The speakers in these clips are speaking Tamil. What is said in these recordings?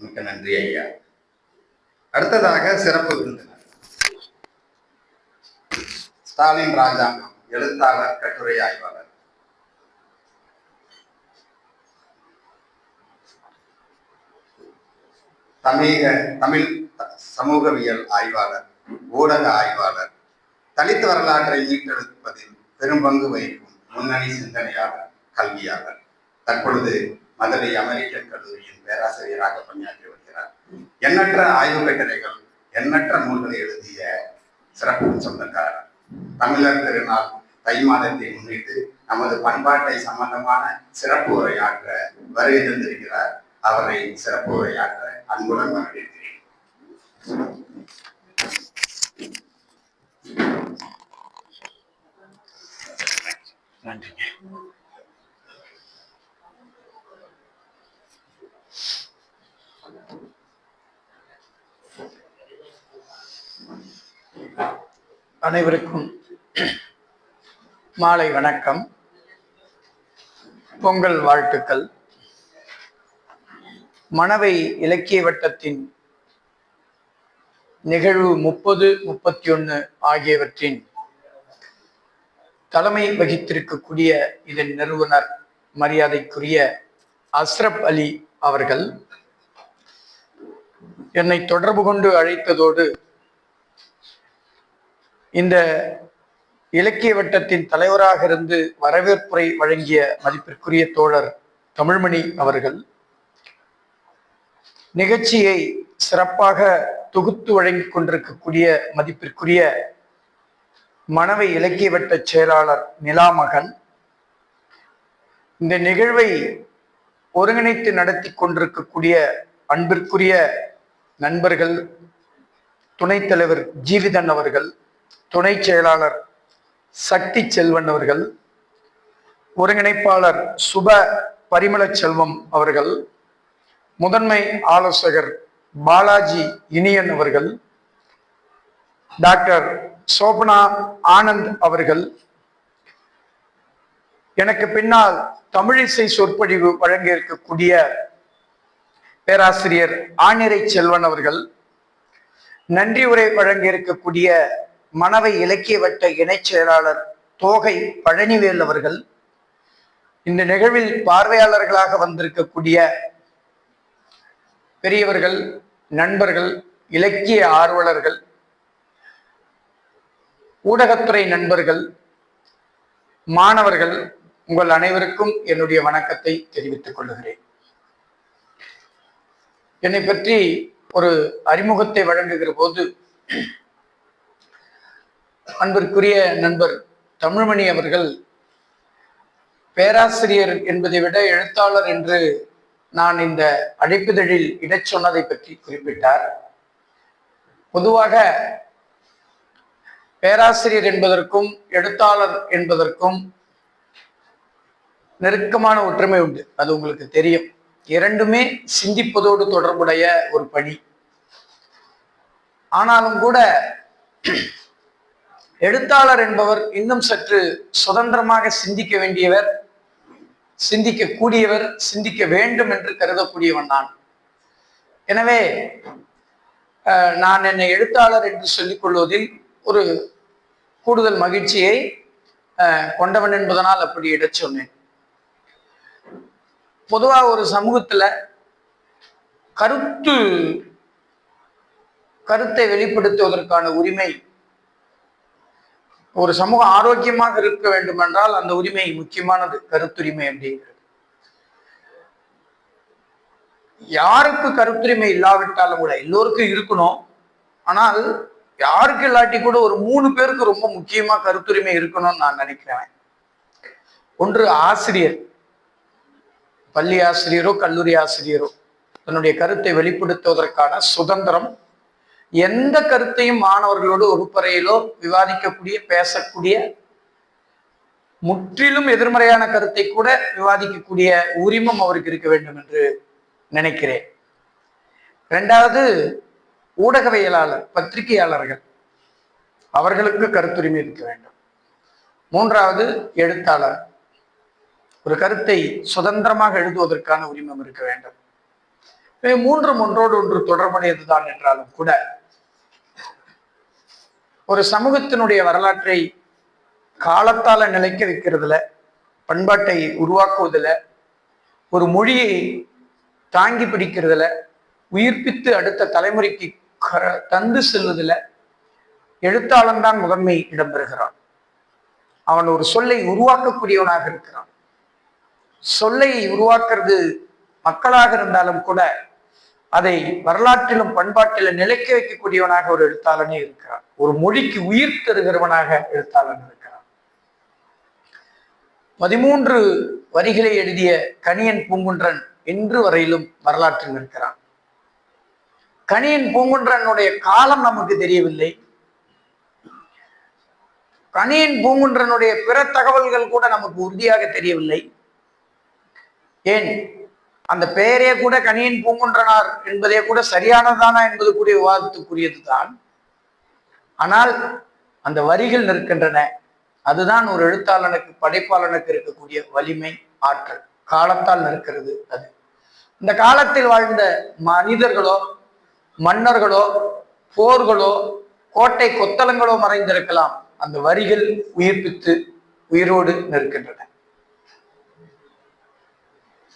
மிக்க நன்றி ஐயா. அடுத்ததாக சிறப்பு விருந்தினர் ஸ்டாலின் ராஜாங்கம், எழுத்தாளர், கட்டுரை ஆய்வாளர். தமிழ் சமூகவியல் ஆய்வாளர், ஊடக ஆய்வாளர், தலித் வரலாற்றை மீட்டெடுப்பதில் பெரும் பங்கு வகிக்கும் முன்னணி சிந்தனையாளர், கல்வியாளர். தற்பொழுது மதுரை அமெரிக்கன் கல்லூரியின் பேராசிரியராக பணியாற்றி வருகிறார். எண்ணற்ற ஆய்வு கட்டுரைகள், எண்ணற்ற நூல்களை எழுதிய சிறப்பு சொந்தக்காரர். தமிழர் திருநாள் தை மாதத்தை முன்னிட்டு நமது பண்பாட்டை சம்பந்தமான சிறப்பு உரையாற்ற வருகை தந்திருக்கிறார். அவரை சிறப்பு உரையாற்ற அன்புடன் வரவேற்கிறேன். நன்றி. அனைவருக்கும் மாலை வணக்கம், பொங்கல் வாழ்த்துக்கள். மணவை இலக்கிய வட்டத்தின் நிகழ்வு 30, 31 ஆகியவற்றின் தலைமை வகித்திருக்கக்கூடிய இதன் நிறுவனர் மரியாதைக்குரிய அஸ்ரப் அலி அவர்கள் என்னை தொடர்பு கொண்டு அழைத்ததோடு இந்த இலக்கிய வட்டத்தின் தலைவராக இருந்து வரவேற்புரை வழங்கிய மதிப்பிற்குரிய தோழர் தமிழ்மணி அவர்கள் நிகழ்ச்சியை சிறப்பாக தொகுத்து வழங்கிக் கொண்டிருக்கக்கூடிய மதிப்பிற்குரிய மணவை இலக்கிய வட்ட செயலாளர் நிலாமகன், இந்த நிகழ்வை ஒருங்கிணைத்து நடத்தி கொண்டிருக்கக்கூடிய அன்பிற்குரிய நண்பர்கள், துணைத் தலைவர் ஜீவிதன் அவர்கள், துணை செயலாளர் சக்தி செல்வன் அவர்கள், ஒருங்கிணைப்பாளர் சுப பரிமள செல்வம் அவர்கள், முதன்மை ஆலோசகர் பாலாஜி இனியன் அவர்கள், டாக்டர் சோபனா ஆனந்த் அவர்கள், எனக்கு பின்னால் தமிழிசை சொற்பொழிவு வழங்க இருக்கக்கூடிய பேராசிரியர் ஆனிரை செல்வன் அவர்கள், நன்றி உரை வழங்க இருக்கக்கூடிய மணவை இலக்கிய வட்ட இணைச் செயலாளர் தோகை பழனிவேல் அவர்கள், இந்த நிகழ்வில் பார்வையாளர்களாக வந்திருக்கக்கூடிய பெரியவர்கள், நண்பர்கள், இலக்கிய ஆர்வலர்கள், ஊடகத்துறை நண்பர்கள், மாணவர்கள், உங்கள் அனைவருக்கும் என்னுடைய வணக்கத்தை தெரிவித்துக் கொள்கிறேன். என்னை பற்றி ஒரு அறிமுகத்தை வழங்குகிற போது அன்பிற்குரிய நண்பர் தமிழ்மணி அவர்கள் பேராசிரியர் என்பதை விட எழுத்தாளர் என்று நான் இந்த அழைப்பிதழில் இடச் சொன்னதை பற்றி குறிப்பிட்டார். பொதுவாக பேராசிரியர் என்பதற்கும் எழுத்தாளர் என்பதற்கும் நெருக்கமான ஒற்றுமை உண்டு, அது உங்களுக்கு தெரியும். இரண்டுமே சிந்திப்பதோடு தொடர்புடைய ஒரு பணி. ஆனாலும் கூட எழுத்தாளர் என்பவர் இன்னும் சற்று சுதந்திரமாக சிந்திக்க வேண்டியவர், சிந்திக்க கூடியவர், சிந்திக்க வேண்டும் என்று கருதக்கூடியவன் நான். எனவே நான் என்னை எழுத்தாளர் என்று சொல்லிக் கொள்வதில் ஒரு கூடுதல் மகிழ்ச்சியை கொண்டவன் என்பதனால் அப்படி இடச் சொன்னேன். பொதுவாக ஒரு சமூகத்துல கருத்தை வெளிப்படுத்துவதற்கான உரிமை, ஒரு சமூகம் ஆரோக்கியமாக இருக்க வேண்டும் என்றால் அந்த உரிமை முக்கியமானது, கருத்துரிமை அப்படிங்கிறது. யாருக்கு கருத்துரிமை இல்லாவிட்டாலும் கூட எல்லோருக்கும் இருக்கணும். ஆனால் யாருக்கு இல்லாட்டி கூட ஒரு 3 பேருக்கு ரொம்ப முக்கியமா கருத்துரிமை இருக்கணும்னு நான் நினைக்கிறேன். ஒன்று ஆசிரியர், பள்ளி ஆசிரியரோ கல்லூரி ஆசிரியரோ தன்னுடைய கருத்தை வெளிப்படுத்துவதற்கான சுதந்திரம், எந்த கருத்தையும் மாணவர்களோடு வகுப்பறையிலோ விவாதிக்கக்கூடிய, பேசக்கூடிய, முற்றிலும் எதிர்மறையான கருத்தை கூட விவாதிக்கக்கூடிய உரிமம் அவருக்கு இருக்க வேண்டும் என்று நினைக்கிறேன். 2வது ஊடகவியலாளர், பத்திரிகையாளர்கள், அவர்களுக்கு கருத்துரிமை இருக்க வேண்டும். 3வது எழுத்தாளர், ஒரு கருத்தை சுதந்திரமாக எழுதுவதற்கான உரிமம் இருக்க வேண்டும். மூன்றும் ஒன்றோடு ஒன்று தொடர்புடையதுதான் என்றாலும் கூட ஒரு சமூகத்தினுடைய வரலாற்றை காலத்தால நிலைக்க வைக்கிறதுல, பண்பாட்டை உருவாக்குவதில், ஒரு மொழியை தாங்கி பிடிக்கிறதுல, உயிர்ப்பித்து அடுத்த தலைமுறைக்கு தந்து செல்வதில் எழுத்தாளன் தான் முதன்மை இடம்பெறுகிறான். அவன் ஒரு சொல்லை உருவாக்கக்கூடியவனாக இருக்கிறான். சொல்லை உருவாக்குறது மக்களாக இருந்தாலும் கூட அதை வரலாற்றிலும் பண்பாட்டிலும் நிலைக்க வைக்கக்கூடியவனாக ஒரு எழுத்தாளனே இருக்கிறான். ஒரு மொழிக்கு உயிர் தருகிறவனாக எழுத்தாளன் இருக்கிறான். 13 வரிகளை எழுதிய கணியன் பூங்குன்றன் இன்று வரையிலும் வரலாற்றில் இருக்கிறான். கணியன் பூங்குன்றனுடைய காலம் நமக்கு தெரியவில்லை. கணியன் பூங்குன்றனுடைய பிற தகவல்கள் கூட நமக்கு உறுதியாக தெரியவில்லை. ஏன் அந்த பெயரே கூட கணியன் பூங்குன்றனார் என்பதே கூட சரியானதானா என்பது கூட விவாதத்துக்குரியதுதான். ஆனால் அந்த வரிகள் நிற்கின்றன. அதுதான் ஒரு எழுத்தாளனுக்கு, படைப்பாளனுக்கு இருக்கக்கூடிய வலிமை, ஆற்றல். காலத்தால் நிற்கிறது அது. இந்த காலத்தில் வாழ்ந்த மனிதர்களோ, மன்னர்களோ, போர்களோ, கோட்டை கொத்தளங்களோ மறைந்திருக்கலாம். அந்த வரிகள் உயிர்ப்பித்து உயிரோடு நிற்கின்றன.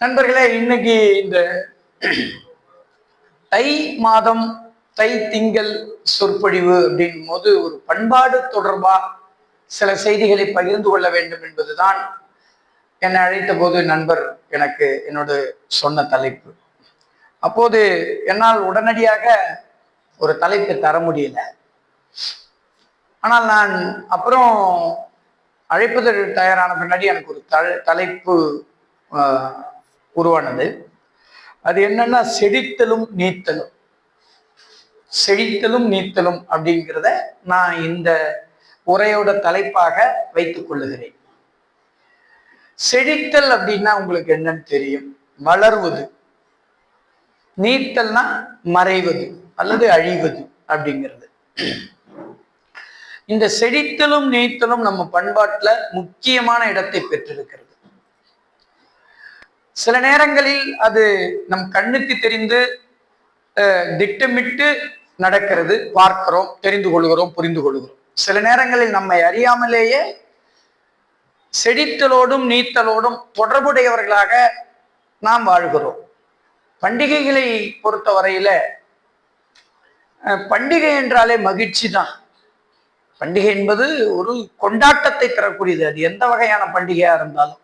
நண்பர்களே, இன்னைக்கு இந்த தை மாதம், தை திங்கள் சொற்பொழிவு அப்படின் போது ஒரு பண்பாடு தொடர்பா சில செய்திகளை பகிர்ந்து கொள்ள வேண்டும் என்பதுதான் என்னை அழைத்த போது நண்பர் எனக்கு என்னோட சொன்ன தலைப்பு. அப்போது என்னால் உடனடியாக ஒரு தலைப்பை தர முடியல. ஆனால் நான் அப்புறம் அழைப்பதற்கு தயாரான பின்னாடி எனக்கு ஒரு தலைப்பு உருவானது. அது என்னன்னா, செழித்தலும் நீத்தலும். செழித்தலும் நீத்தலும் அப்படிங்கிறத நான் இந்த உரையோட தலைப்பாக வைத்துக் கொள்ளுகிறேன். செழித்தல் அப்படின்னா உங்களுக்கு என்னன்னு தெரியும், வளர்வது. நீத்தல்னா மறைவது அல்லது அழிவது அப்படிங்கிறது. இந்த செழித்தலும் நீத்தலும் நம்ம பண்பாட்டுல முக்கியமான இடத்தை பெற்றிருக்கிறது. சில நேரங்களில் அது நம் கண்ணுக்கு தெரிந்து திட்டமிட்டு நடக்கிறது, பார்க்கிறோம், தெரிந்து கொள்கிறோம், புரிந்து கொள்கிறோம். சில நேரங்களில் நம்மை அறியாமலேயே செழித்தலோடும் நீத்தலோடும் தொடர்புடையவர்களாக நாம் வாழ்கிறோம். பண்டிகைகளை பொறுத்த வரையில பண்டிகை என்றாலே மகிழ்ச்சி தான். பண்டிகை என்பது ஒரு கொண்டாட்டத்தை தரக்கூடியது. அது எந்த வகையான பண்டிகையா இருந்தாலும்.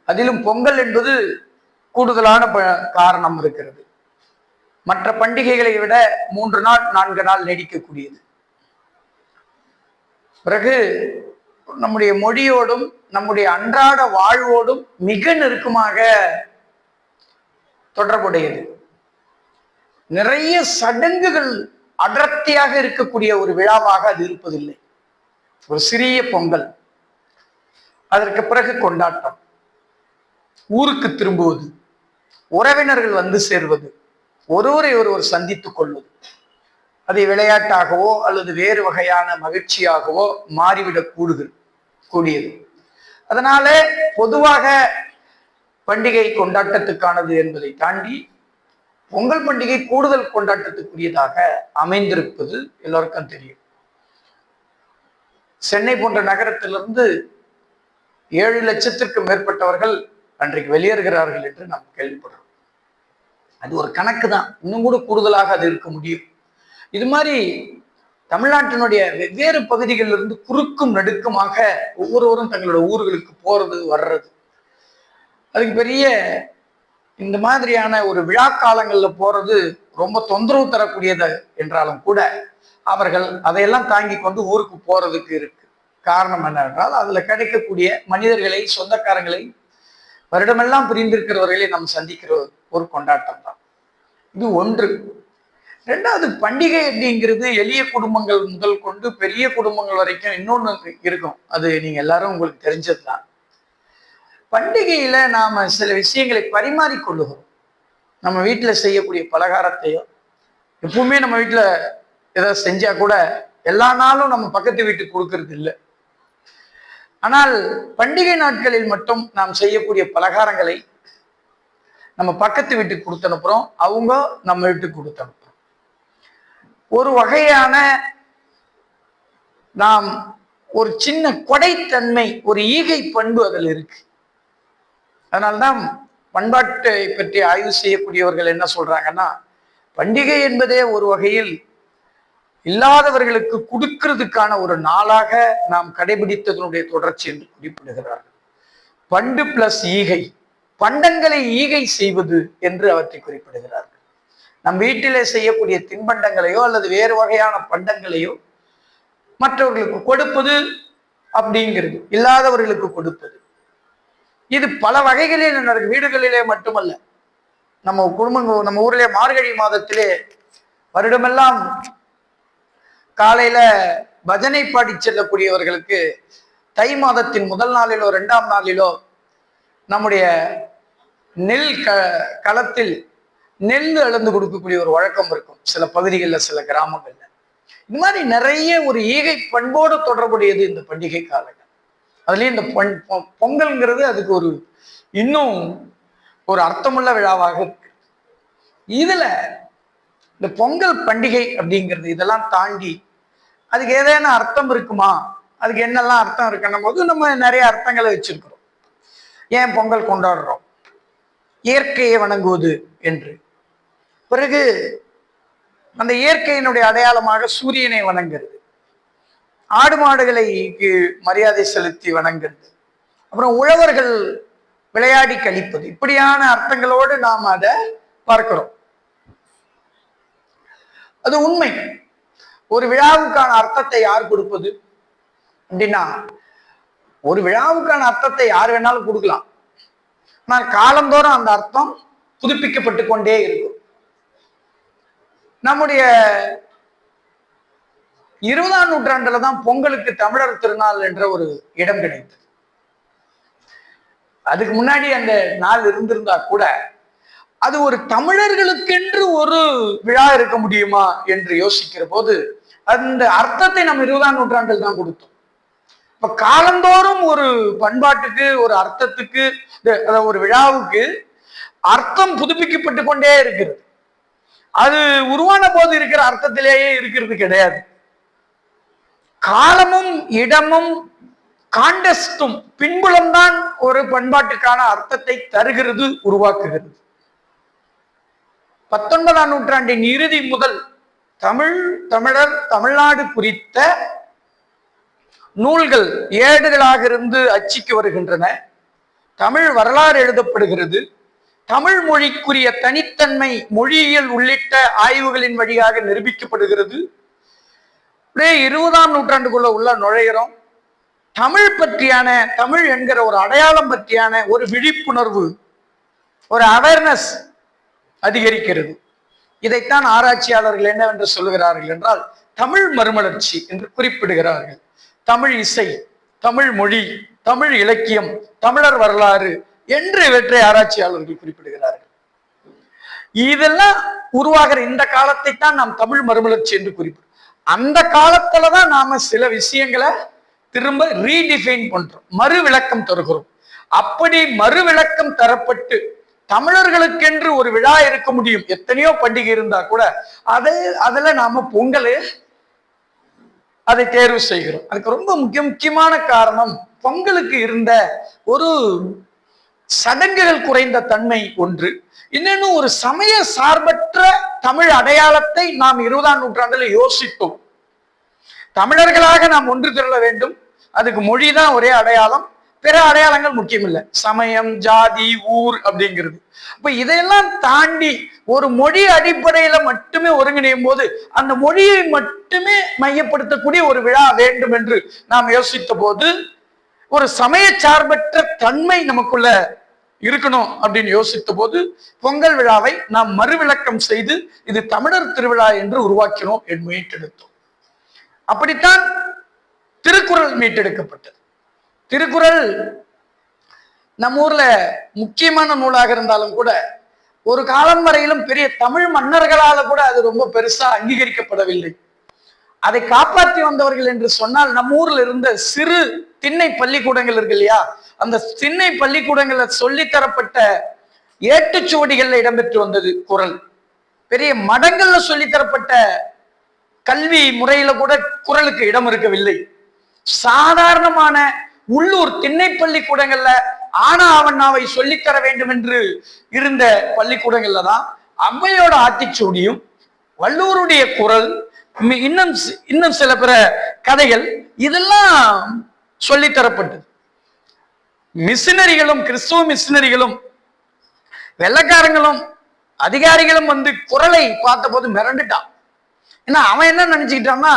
அதிலும் பொங்கல் என்பது கூடுதலான காரணம் இருக்கிறது. மற்ற பண்டிகைகளை விட 3 நாள் 4 நாள் நீடிக்கக்கூடியது. பிறகு நம்முடைய மொழியோடும் நம்முடைய அன்றாட வாழ்வோடும் மிக நெருக்கமாக தொடர்புடையது. நிறைய சடங்குகள் அடர்த்தியாக இருக்கக்கூடிய ஒரு விழாவாக அது இருப்பதில்லை. ஒரு சிறிய பொங்கல், அதற்கு பிறகு கொண்டாட்டம், ஊருக்கு திரும்புவது, உறவினர்கள் வந்து சேர்வது, ஒருவரை ஒருவர் சந்தித்துக் கொள்வது, அதை விளையாட்டாகவோ அல்லது வேறு வகையான மகிழ்ச்சியாகவோ மாறிவிடக் கூடியது. அதனால பொதுவாக பண்டிகை கொண்டாட்டத்துக்கானது என்பதை தாண்டி பொங்கல் பண்டிகை கூடுதல் கொண்டாட்டத்துக்குரியதாக அமைந்திருப்பது எல்லோருக்கும் தெரியும். சென்னை போன்ற நகரத்திலிருந்து 7 லட்சத்திற்கும் மேற்பட்டவர்கள் அன்றைக்கு வெளியேறுகிறார்கள் என்று நாம் கேள்விப்படுறோம். அது ஒரு கணக்கு தான். இன்னும் கூட கூடுதலாக அது இருக்க முடியும். இது மாதிரி தமிழ்நாட்டினுடைய வெவ்வேறு பகுதிகளிலிருந்து குறுக்கும் நடுக்குமாக ஒவ்வொருவரும் தங்களோட ஊர்களுக்கு போறது வர்றது. அதுக்கு பெரிய இந்த மாதிரியான ஒரு விழா காலங்கள்ல போறது ரொம்ப தொந்தரவு தரக்கூடியது என்றாலும் கூட அவர்கள் அதையெல்லாம் தாங்கி கொண்டு ஊருக்கு போறதுக்கு இருக்கு. காரணம் என்னவென்றால் அதுல கிடைக்கக்கூடிய மனிதர்களை, சொந்தக்காரங்களை, வருடமெல்லாம் பிரிந்திருக்கிறவர்களை நாம் சந்திக்கிற ஒரு கொண்டாட்டம் தான் இது. ஒன்று. ரெண்டாவது, பண்டிகை அப்படிங்கிறது எளிய குடும்பங்கள் முதல் கொண்டு பெரிய குடும்பங்கள் வரைக்கும் இன்னொன்று இருக்கும். அது நீங்க எல்லாரும் உங்களுக்கு தெரிஞ்சதுதான். பண்டிகையில நாம சில விஷயங்களை பரிமாறிக்கொள்ளுகிறோம். நம்ம வீட்டுல செய்யக்கூடிய பலகாரத்தையோ, எப்பவுமே நம்ம வீட்டுல ஏதாவது செஞ்சா கூட எல்லா நாளும் நம்ம பக்கத்து வீட்டுக்கு கொடுக்கறது இல்லை. ஆனால் பண்டிகை நாட்களில் மட்டும் நாம் செய்யக்கூடிய பலகாரங்களை நம்ம பக்கத்து வீட்டுக்கு கொடுத்து அனுப்புறோம், அவங்க நம்ம வீட்டுக்கு கொடுத்து அனுப்புறோம். ஒரு வகையான நாம் ஒரு சின்ன கொடைத்தன்மை, ஒரு ஈகை பண்பு அதில் இருக்கு. அதனால்தான் பண்பாட்டை பற்றி ஆய்வு செய்யக்கூடியவர்கள் என்ன சொல்றாங்கன்னா, பண்டிகை என்பதே ஒரு வகையில் இல்லாதவர்களுக்கு கொடுக்கிறதுக்கான ஒரு நாளாக நாம் கடைபிடித்ததனுடைய தொடர்ச்சி என்று குறிப்பிடுகிறார்கள். பண்டு பிளஸ் ஈகை, பண்டங்களை ஈகை செய்வது என்று அவற்றை குறிப்பிடுகிறார்கள். நம் வீட்டிலே செய்யக்கூடிய தின்பண்டங்களையோ அல்லது வேறு வகையான பண்டங்களையோ மற்றவர்களுக்கு கொடுப்பது அப்படிங்கிறது, இல்லாதவர்களுக்கு கொடுப்பது, இது பல வகைகளில் நடக்கும். வீடுகளிலே மட்டுமல்ல, நம்ம குடும்பங்கள், நம்ம ஊரிலே மார்கழி மாதத்திலே வருடமெல்லாம் காலையில பஜனை பாடி செல்லக்கூடியவர்களுக்கு தை மாதத்தின் முதல் நாளிலோ 2ஆம் நாளிலோ நம்முடைய நெல் களத்தில் நெல் அளந்து கொடுக்கக்கூடிய ஒரு வழக்கம் இருக்கும் சில பகுதிகளில், சில கிராமங்கள்ல. இந்த மாதிரி நிறைய ஒரு ஈகை பண்போடு தொடர்புடையது இந்த பண்டிகை காலங்கள். அதுலயும் இந்த பொங்கல்ங்கிறது அதுக்கு ஒரு இன்னும் ஒரு அர்த்தமுள்ள விழாவாக இருக்கு. இதுல இந்த பொங்கல் பண்டிகை அப்படிங்கிறது இதெல்லாம் தாண்டி அதுக்கு ஏதேனும் அர்த்தம் இருக்குமா, அதுக்கு என்னெல்லாம் அர்த்தம் இருக்குன்னும் போது நம்ம நிறைய அர்த்தங்களை வச்சிருக்கிறோம். ஏன் பொங்கல் கொண்டாடுறோம்? இயற்கையை வணங்குவது என்று. பிறகு அந்த இயற்கையினுடைய அடையாளமாக சூரியனை வணங்குறது, ஆடு மாடுகளுக்கு மரியாதை செலுத்தி வணங்குறது, அப்புறம் உழவர்கள் விளையாடி கழிப்பது, இப்படியான அர்த்தங்களோடு நாம் அதை பார்க்கிறோம். அது உண்மை. ஒரு விழாவுக்கான அர்த்தத்தை யார் கொடுப்பது அப்படின்னா, ஒரு விழாவுக்கான அர்த்தத்தை யார் வேணாலும் கொடுக்கலாம். ஆனால் காலந்தோறும் அந்த அர்த்தம் புதுப்பிக்கப்பட்டு கொண்டே இருக்கும். நம்முடைய 20ஆம் நூற்றாண்டுல தான் பொங்கலுக்கு தமிழர் திருநாள் என்ற ஒரு இடம் கிடைத்தது. அதுக்கு முன்னாடி அந்த நாள் இருந்திருந்தா கூட அது ஒரு தமிழர்களுக்கென்று ஒரு விழா இருக்க முடியுமா என்று யோசிக்கிற போது அந்த அர்த்தத்தை நம்ம 20ஆம் நூற்றாண்டில் தான் கொடுத்தோம். இப்ப காலந்தோறும் ஒரு பண்பாட்டுக்கு, ஒரு அர்த்தத்துக்கு, ஒரு விழாவுக்கு அர்த்தம் புதுப்பிக்கப்பட்டு கொண்டே இருக்கிறது. அது உருவான போது இருக்கிற அர்த்தத்திலேயே இருக்கிறது கிடையாது. காலமும் இடமும் காண்டஸ்டும் பின்புலம்தான் ஒரு பண்பாட்டுக்கான அர்த்தத்தை தருகிறது, உருவாக்குகிறது. 19ஆம் நூற்றாண்டின் இறுதி முதல் தமிழர் தமிழ்நாடு குறித்த நூல்கள் ஏடுகளாக இருந்து அச்சிக்கு வருகின்றன. தமிழ் வரலாறு எழுதப்படுகிறது. தமிழ் மொழிக்குரிய தனித்தன்மை மொழியியல் உள்ளிட்ட ஆய்வுகளின் வழியாக நிரூபிக்கப்படுகிறது. அப்படியே 20ஆம் நூற்றாண்டுக்குள்ள உள்ள நுழைகிறோம். தமிழ் பற்றியான, தமிழ் என்கிற ஒரு அடையாளம் பற்றியான ஒரு விழிப்புணர்வு, ஒரு அவேர்னஸ் அதிகரிக்கிறது. இதைத்தான் ஆராய்ச்சியாளர்கள் என்னவென்று சொல்லுகிறார்கள் என்றால் தமிழ் மறுமலர்ச்சி என்று குறிப்பிடுகிறார்கள். தமிழ் இசை, தமிழ் மொழி, தமிழ் இலக்கியம், தமிழர் வரலாறு என்று இவற்றை ஆராய்ச்சியாளர்கள் குறிப்பிடுகிறார்கள். இதெல்லாம் உருவாகிற இந்த காலத்தை தான் நாம் தமிழ் மறுமலர்ச்சி என்று குறிப்பிடுறோம். அந்த காலத்துலதான் நாம சில விஷயங்களை திரும்ப ரீடிஃபைன் பண்றோம், மறு விளக்கம் தருகிறோம். அப்படி மறு விளக்கம் தரப்பட்டு தமிழர்களுக்கென்று ஒரு விழா இருக்க முடியும். எத்தனையோ பண்டிகை இருந்தா கூட அதுல நாம பொங்கல் அதை தேர்வு செய்கிறோம். அதுக்கு ரொம்ப முக்கியமான காரணம் பொங்கலுக்கு இருந்த ஒரு சடங்குகள் குறைந்த தன்மை ஒன்று. இன்னொன்னு, ஒரு சமய சார்பற்ற தமிழ் அடையாளத்தை நாம் 20ஆம் நூற்றாண்டுல யோசித்தோம். தமிழர்களாக நாம் ஒன்று திரள வேண்டும், அதுக்கு மொழிதான் ஒரே அடையாளம், பிற அடையாளங்கள் முக்கியம் இல்லை. சமயம், ஜாதி, ஊர் அப்படிங்கிறது. அப்ப இதையெல்லாம் தாண்டி ஒரு மொழி அடிப்படையில மட்டுமே ஒருங்கிணையும் போது அந்த மொழியை மட்டுமே மையப்படுத்தக்கூடிய ஒரு விழா வேண்டும் என்று நாம் யோசித்த போது ஒரு சமய சார்பற்ற தன்மை நமக்குள்ள இருக்கணும் அப்படின்னு யோசித்த போது பொங்கல் விழாவை நாம் மறுவிளக்கம் செய்து இது தமிழர் திருவிழா என்று உருவாக்கினோம், மீட்டெடுத்தோம். அப்படித்தான் திருக்குறள் மீட்டெடுக்கப்பட்டது. திருக்குறள் நம்ம ஊர்ல முக்கியமான நூலாக இருந்தாலும் கூட ஒரு காலம் வரையிலும் பெரிய தமிழ் மன்னர்களால கூட அது ரொம்ப பெருசா அங்கீகரிக்கப்படவில்லை. அதை காப்பாற்றி வந்தவர்கள் என்று சொன்னால் நம்ம ஊர்ல இருந்த சிறு திண்ணை பள்ளிக்கூடங்கள் இருக்கு இல்லையா, அந்த திண்ணை பள்ளிக்கூடங்கள்ல சொல்லித்தரப்பட்ட ஏட்டுச்சுவடிகள்ல இடம்பெற்று வந்தது குறள். பெரிய மடங்கள்ல சொல்லித்தரப்பட்ட கல்வி முறையில கூட குறளுக்கு இடம் இருக்கவில்லை. சாதாரணமான உள்ளூர் திண்ணை பள்ளிக்கூடங்கள்ல ஆனா அவனாவை சொல்லித்தர வேண்டும் என்று இருந்த பள்ளிக்கூடங்கள்ல தான் ஔவையோட ஆத்திச்சூடியும் வள்ளுவருடைய குறள், இன்னும் சில பிற கதைகள் இதெல்லாம் சொல்லித்தரப்பட்டது. மிஷினரிகளும் கிறிஸ்துவ மிஷினரிகளும் வெள்ளக்காரங்களும் அதிகாரிகளும் வந்து குறளை பார்த்த போது மிரண்டுட்டான். ஏன்னா அவன் என்ன நினைச்சுக்கிட்டான்னா,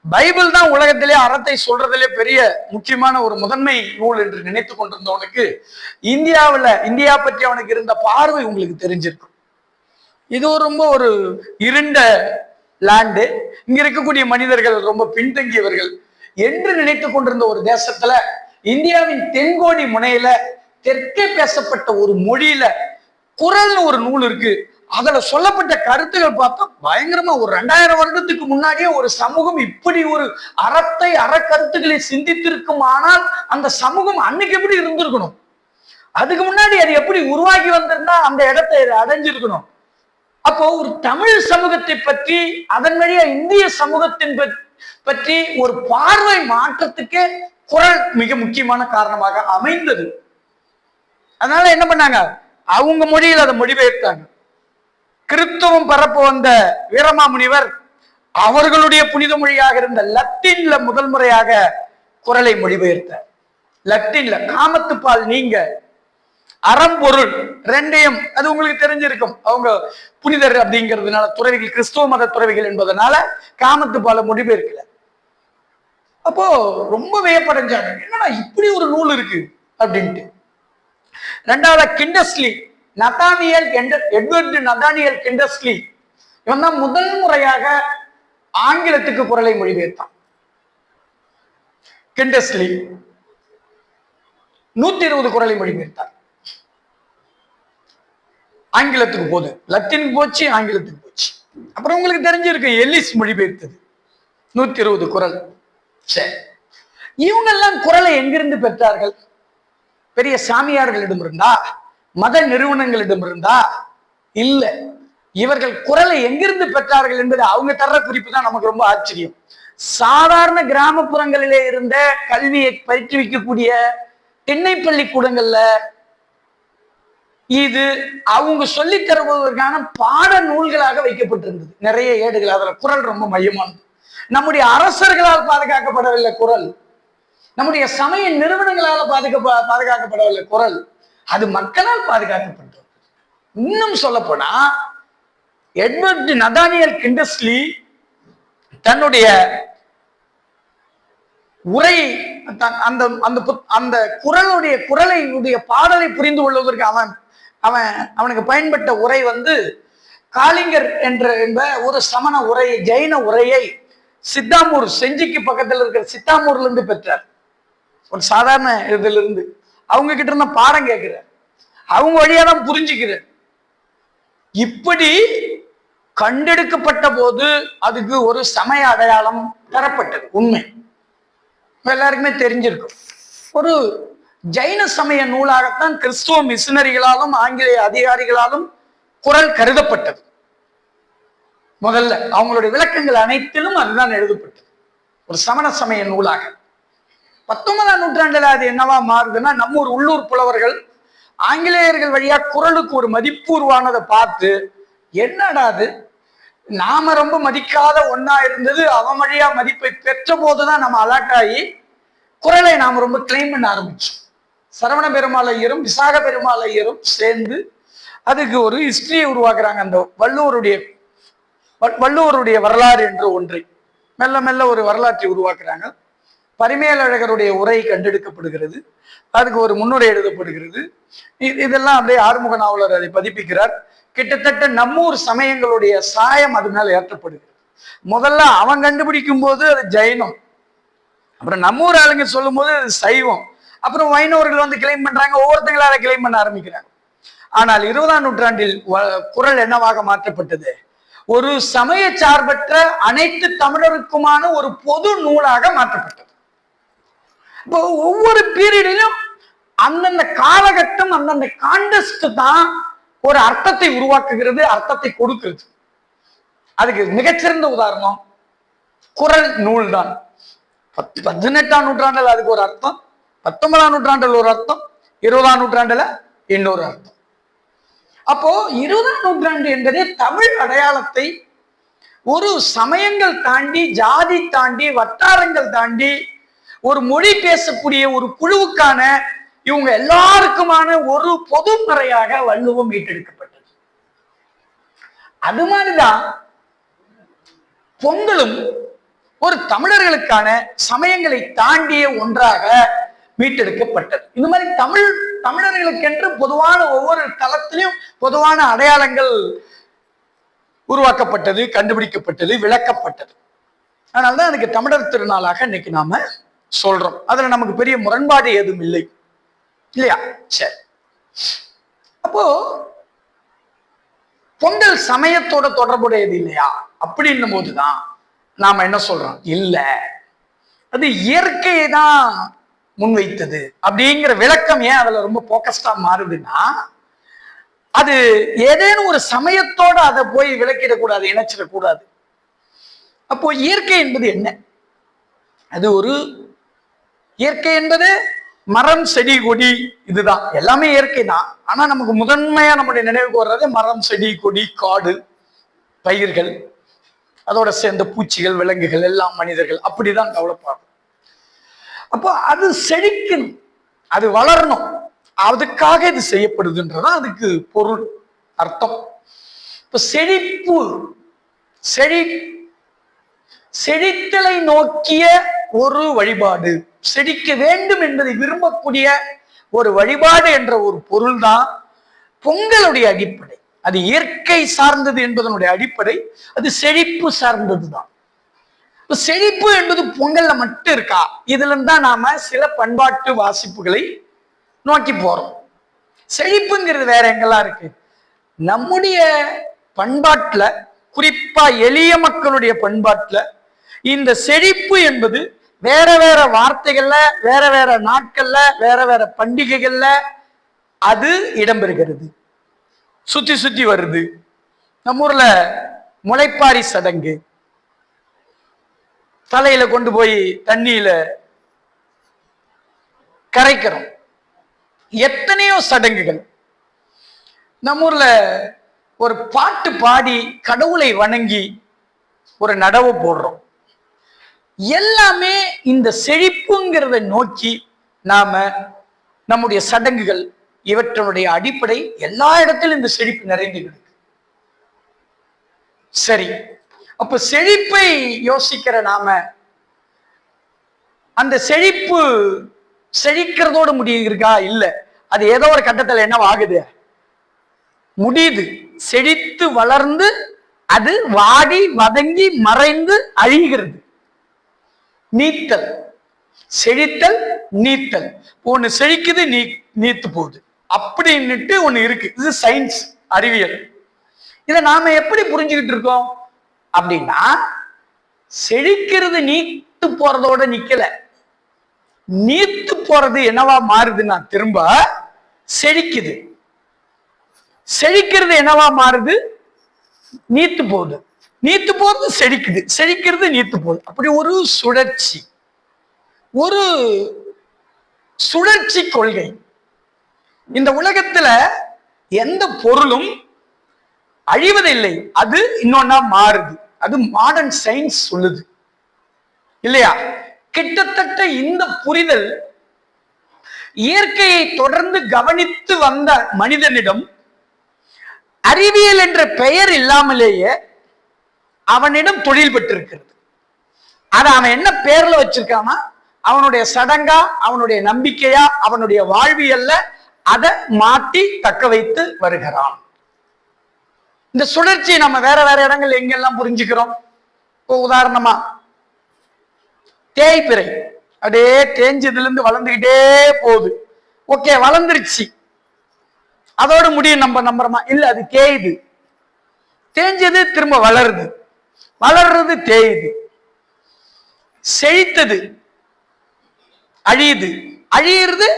பைபிள் தான் உலகத்திலே அறத்தை சொல்றதுலே பெரிய முக்கியமான ஒரு முதன்மை நூல் என்று நினைத்து கொண்டிருந்தவனுக்கு இந்தியா பற்றி அவனுக்கு இருந்த பார்வை உங்களுக்கு தெரிஞ்சிருக்கும். இது ரொம்ப ஒரு இருண்ட லேண்டு, இங்க இருக்கக்கூடிய மனிதர்கள் ரொம்ப பின்தங்கியவர்கள் என்று நினைத்து கொண்டிருந்த ஒரு தேசத்துல, இந்தியாவின் தென்கோடி முனையில தெற்கே பேசப்பட்ட ஒரு மொழியில குறள்னு ஒரு நூல் இருக்கு. அதுல சொல்லப்பட்ட கருத்துக்கள் பார்த்தா பயங்கரமா, ஒரு 2000 வருடத்துக்கு முன்னாடியே ஒரு சமூகம் இப்படி ஒரு அறக்கருத்துக்களை சிந்தித்திருக்கும். ஆனால் அந்த சமூகம் அன்னைக்கு எப்படி இருந்திருக்கணும், அதுக்கு முன்னாடி அது எப்படி உருவாகி வந்திருந்தா அந்த இடத்தை அடைஞ்சிருக்கணும். அப்போ ஒரு தமிழ் சமூகத்தை பற்றி, அதன் வழியா இந்திய சமூகத்தின் பற்றி ஒரு பார்வை மாற்றத்துக்கே குறள் மிக முக்கியமான காரணமாக அமைந்தது. அதனால என்ன பண்ணாங்க, அவங்க மொழியில் அதை மொழிபெயர்த்தாங்க. கிறிஸ்தவம் பரப்ப வந்த வீரமாமுனிவர் அவர்களுடைய புனித மொழியாக இருந்த லத்தீன்ல முதல் முறையாக குறளை மொழிபெயர்த்தார். லத்தீன்ல காமத்துப்பால் நீங்க அறம்பொருள் ரெண்டையும், அது உங்களுக்கு தெரிஞ்சிருக்கும், அவங்க புனிதர் அப்படிங்கிறதுனால துறவிகள், கிறிஸ்துவ மத துறவிகள் என்பதனால காமத்துப்பால மொழிபெயர்க்கல. அப்போ ரொம்ப வியப்படைஞ்சாங்க, என்னடா இப்படி ஒரு நூல் இருக்கு அப்படின்ட்டு. ரெண்டாவது கிண்டஸ்லி, எட்வர்டு நதானியல் கிண்டஸ்லி, இவன் தான் முதல் முறையாக ஆங்கிலத்துக்கு குறளை மொழிபெயர்த்தான். கிண்டஸ்லி 120 குறளை மொழிபெயர்த்தார். ஆங்கிலத்துக்கு போது, லத்தீனுக்கு போச்சு, ஆங்கிலத்துக்கு போச்சு. அப்புறம் உங்களுக்கு தெரிஞ்சிருக்கு எல்லிஸ் மொழிபெயர்த்தது 120 குறள். சரி, இவங்கெல்லாம் குறளை எங்கிருந்து பெற்றார்கள்? பெரிய சாமியார்களிடம் இருந்தா, மத நிறுவனங்களிடம் இருந்தா? இல்ல. இவர்கள் குறளை எங்கிருந்து பெற்றார்கள் என்பது அவங்க தர்ற குறிப்பு தான் நமக்கு ரொம்ப ஆச்சரியம். சாதாரண கிராமப்புறங்களிலே இருந்த கல்வியை பயிற்றுவிக்கக்கூடிய திண்ணை பள்ளிக்கூடங்கள்ல இது அவங்க சொல்லி தருவதற்கான பாட நூல்களாக வைக்கப்பட்டிருந்தது. நிறைய ஏடுகள், அதுல குறள் ரொம்ப மையமானது. நம்முடைய அரசர்களால் பாதுகாக்கப்படவில்லை குறள், நம்முடைய சமய நிறுவனங்களால் பாதுகாக்கப்படவில்லை குறள், அது மக்களால் பாதுகாக்கப்பட்டது. இன்னும் சொல்ல போனா எட்வர்டு நதானியல் கிண்டஸ்லி தன்னுடைய உரை, அந்த குறளை பாடலை புரிந்து கொள்வதற்கு அவனுக்கு பயன்பட்ட உரை வந்து காளிங்கர் என்ற ஒரு சமண உரையை, ஜெயின உரையை சித்தாமூர், செஞ்சிக்கு பக்கத்தில் இருக்கிற சித்தாமூர்ல இருந்து பெற்றார். ஒரு சாதாரண இதுல இருந்து அவங்க கிட்ட இருந்த பாடம் கேட்கிறார், அவங்க வழியாதான் புரிஞ்சுக்கிறார். இப்படி கண்டெடுக்கப்பட்ட போது அதுக்கு ஒரு சமய அடையாளம் தரப்பட்டது. உண்மை எல்லாருக்குமே தெரிஞ்சிருக்கும். ஒரு ஜைன சமய நூலாகத்தான் கிறிஸ்துவ மிஷினரிகளாலும் ஆங்கிலேய அதிகாரிகளாலும் குறள் கருதப்பட்டது. முதல்ல அவங்களுடைய விளக்கங்கள் அனைத்திலும் அதுதான் எழுதப்பட்டது, ஒரு சமண சமய நூலாக. 19ஆம் நூற்றாண்டுல அது என்னவா மாறுதுன்னா, நம்ம உள்ளூர் புலவர்கள் ஆங்கிலேயர்கள் வழியா குறளுக்கு ஒரு மதிப்பூர்வானதை பார்த்து, என்னடா அது நாம ரொம்ப மதிக்காத ஒன்னா இருந்தது, அவன் வழியா மதிப்பை பெற்ற போதுதான் நம்ம அலர்ட் ஆகி குறளை நாம் ரொம்ப கிளைம் பண்ண ஆரம்பிச்சோம். சரவண பெருமாள் ஐயரும் விசாக பெருமாள் ஐயரும் சேர்ந்து அதுக்கு ஒரு ஹிஸ்டரியை உருவாக்குறாங்க. அந்த வள்ளுவருடைய வரலாறு என்று ஒன்றை மெல்ல மெல்ல ஒரு வரலாற்றை உருவாக்குறாங்க. பரிமேலழகருடைய உரை கண்டெடுக்கப்படுகிறது, அதுக்கு ஒரு முன்னுரை எழுதப்படுகிறது. இதெல்லாம் அப்படியே ஆறுமுக நாவலர் அதை பதிப்பிக்கிறார். கிட்டத்தட்ட நம்மூர் சமயங்களுடைய சாயம் அது மேல ஏற்றப்படுகிறது. முதல்ல அவன் கண்டுபிடிக்கும் போது அது ஜைனம், அப்புறம் நம்மூர் ஆளுங்க சொல்லும் போது அது சைவம், அப்புறம் வைணவர்கள் வந்து கிளைம் பண்றாங்க, ஒவ்வொருத்தங்களும் அதை கிளைம் பண்ண ஆரம்பிக்கிறாங்க. ஆனால் 20ஆம் நூற்றாண்டில் குறள் என்னவாக மாற்றப்பட்டது? ஒரு சமய சார்பற்ற அனைத்து தமிழருக்குமான ஒரு பொது நூலாக மாற்றப்பட்டது. இப்போ ஒவ்வொரு பீரியடிலும் அந்தந்த காலகட்டம், அந்தந்த கான்டெஸ்ட் தான் ஒரு அர்த்தத்தை உருவாக்குகிறது, அர்த்தத்தை கொடுக்கிறது. அதுக்கு மிகச்சிறந்த உதாரணம் குறள் நூல் தான். 18ஆம் நூற்றாண்டுல அதுக்கு ஒரு அர்த்தம், 19ஆம் நூற்றாண்டுல ஒரு அர்த்தம், 20ஆம் நூற்றாண்டுல இன்னொரு அர்த்தம். அப்போ 20ஆம் நூற்றாண்டு என்பதே தமிழ் அடையாளத்தை ஒரு சமயங்கள் தாண்டி, ஜாதி தாண்டி, வட்டாரங்கள் தாண்டி ஒரு மொழி பேசக்கூடிய ஒரு குழுவுக்கான இவங்க எல்லாருக்குமான ஒரு பொதுமறையாக வள்ளுவம் மீட்டெடுக்கப்பட்டது. அது மாதிரிதான் பொங்கலும் ஒரு தமிழர்களுக்கான சமயங்களை தாண்டிய ஒன்றாக மீட்டெடுக்கப்பட்டது. இந்த மாதிரி தமிழர்களுக்கென்று பொதுவான ஒவ்வொரு தளத்திலும் பொதுவான அடையாளங்கள் உருவாக்கப்பட்டது, கண்டுபிடிக்கப்பட்டது, விளக்கப்பட்டது. அதனால்தான் அதுக்கு தமிழர் திருநாளாக இன்னைக்கு நாம சொல்றோம். அதுல நமக்கு பெரிய முரண்பாடு எதுவும் இல்லை, இல்லையா? சரி, அப்போ பொங்கல் சமயத்தோட தொடர்புடையது இல்லையா அப்படின்னும் போதுதான் நாம என்ன சொல்றோம், இல்ல அது இயற்கையை தான் முன்வைத்தது அப்படிங்கிற விளக்கம் ஏன் அதுல ரொம்ப போக்கஸ்டா மாறுதுன்னா, அது ஏதேனும் ஒரு சமயத்தோட அதை போய் விளக்கிடக்கூடாது, இணைச்சிடக்கூடாது. அப்போ இயற்கை என்பது என்ன? அது ஒரு இயற்கை என்பது மரம், செடி, கொடி, இதுதான் எல்லாமே இயற்கை தான். ஆனா நமக்கு முதன்மையா நம்முடைய நினைவுக்கு வர்றது மரம், செடி, கொடி, காடு, பயிர்கள், அதோட சேர்ந்த பூச்சிகள், விலங்குகள், எல்லாம் மனிதர்கள், அப்படிதான் டெவலப் ஆகும். அப்போ அது செழிக்கணும், அது வளரணும், அதுக்காக இது செய்யப்படுதுன்றதான் அதுக்கு பொருள், அர்த்தம். இப்ப செழிப்பு, செழித்தலை நோக்கிய ஒரு வழிபாடு, செழிக்க வேண்டும் என்பதை விரும்பக்கூடிய ஒரு வழிபாடு என்ற ஒரு பொருள் தான் பொங்கலுடைய அடிப்படை. அது இயற்கை சார்ந்தது என்பதனுடைய அடிப்படை, அது செழிப்பு சார்ந்ததுதான். செழிப்பு என்பது பொங்கல்ல மட்டும் இருக்கா? இதுல இருந்தா நாம சில பண்பாட்டு வாசிப்புகளை நோக்கி போறோம். செழிப்புங்கிறது வேற எங்கெல்லாம் இருக்கு? நம்முடைய பண்பாட்டுல, குறிப்பா எளிய மக்களுடைய பண்பாட்டுல இந்த செழிப்பு என்பது வேற வேற வார்த்தைகள்ல, வேற வேற நாட்கள்ல, வேற வேற பண்டிகைகள்ல அது இடம்பெறுகிறது, சுத்தி சுத்தி வருது. நம்ம ஊர்ல முளைப்பாரி சடங்கு, தலையில கொண்டு போய் தண்ணியில கரைக்கிறோம், எத்தனையோ சடங்குகள். நம்ம ஊர்ல ஒரு பாட்டு பாடி கடவுளை வணங்கி ஒரு நடவு போடுறோம். எல்லாமே இந்த செழிப்புங்கிறத நோக்கி நாம நம்முடைய சடங்குகள், இவற்றினுடைய அடிப்படை எல்லா இடத்திலும் இந்த செழிப்பு நிறைந்து கிடக்கு. சரி, அப்ப செழிப்பை யோசிக்கிற நாம அந்த செழிப்பு செழிக்கிறதோடு முடியிருக்கா? இல்ல, அது ஏதோ ஒரு கட்டத்துல என்ன ஆகுது, முடியுது, செழித்து வளர்ந்து அது வாடி வதங்கி மறைந்து அழிகிறது. நீத்தல், செழித்தல், நீத்தல். ஒண்ணு செழிக்குது, நீத்து போகுது அப்படின்னுட்டு ஒண்ணு இருக்கு. இது சயின்ஸ், அறிவியல். இதை நாம எப்படி புரிஞ்சுக்கிட்டு இருக்கோம் அப்படின்னா, செழிக்கிறது நீத்து போறதோட நிக்கல, நீத்து போறது என்னவா மாறுதுன்னா திரும்ப செழிக்குது, செழிக்கிறது என்னவா மாறுது, நீத்து போகுது, நீத்து போறது செழிக்குது, செழிக்கிறது நீத்து போகுது. அப்படி ஒரு சுழற்சி, ஒரு சுழற்சி கொள்கை. இந்த உலகத்துல எந்த பொருளும் அழிவதில்லை, அது இன்னொன்னா மாறுது. அது மாடர்ன் சயின்ஸ் சொல்லுது, இல்லையா? கிட்டத்தட்ட இந்த புரிதல் இயற்கையை தொடர்ந்து கவனித்து வந்த மனிதனிடம் அறிவியல் என்ற பெயர் இல்லாமலேயே அவனிடம் தொழில் பெற்றிருக்கிறது. அதை அவன் என்ன பேர்ல வச்சிருக்கானா, அவனுடைய சடங்கா, அவனுடைய நம்பிக்கையா, அவனுடைய வாழ்வியல்ல அதை மாற்றி தக்க வைத்து வருகிறான். இந்த சுழற்சி நம்ம வேற வேற இடங்கள் எங்கெல்லாம் புரிஞ்சுக்கிறோம். உதாரணமா தேய்பிறை, அப்படியே தேஞ்சதுல இருந்து வளர்ந்துகிட்டே போகுது. ஓகே, வளர்ந்துருச்சு, அதோட முடியும் நம்ம நம்புறோமா? இல்ல, அது தேயுது, தேஞ்சது திரும்ப வளருது, வளர்றது தேயுது, செழித்தது அழியுது, அழியிறது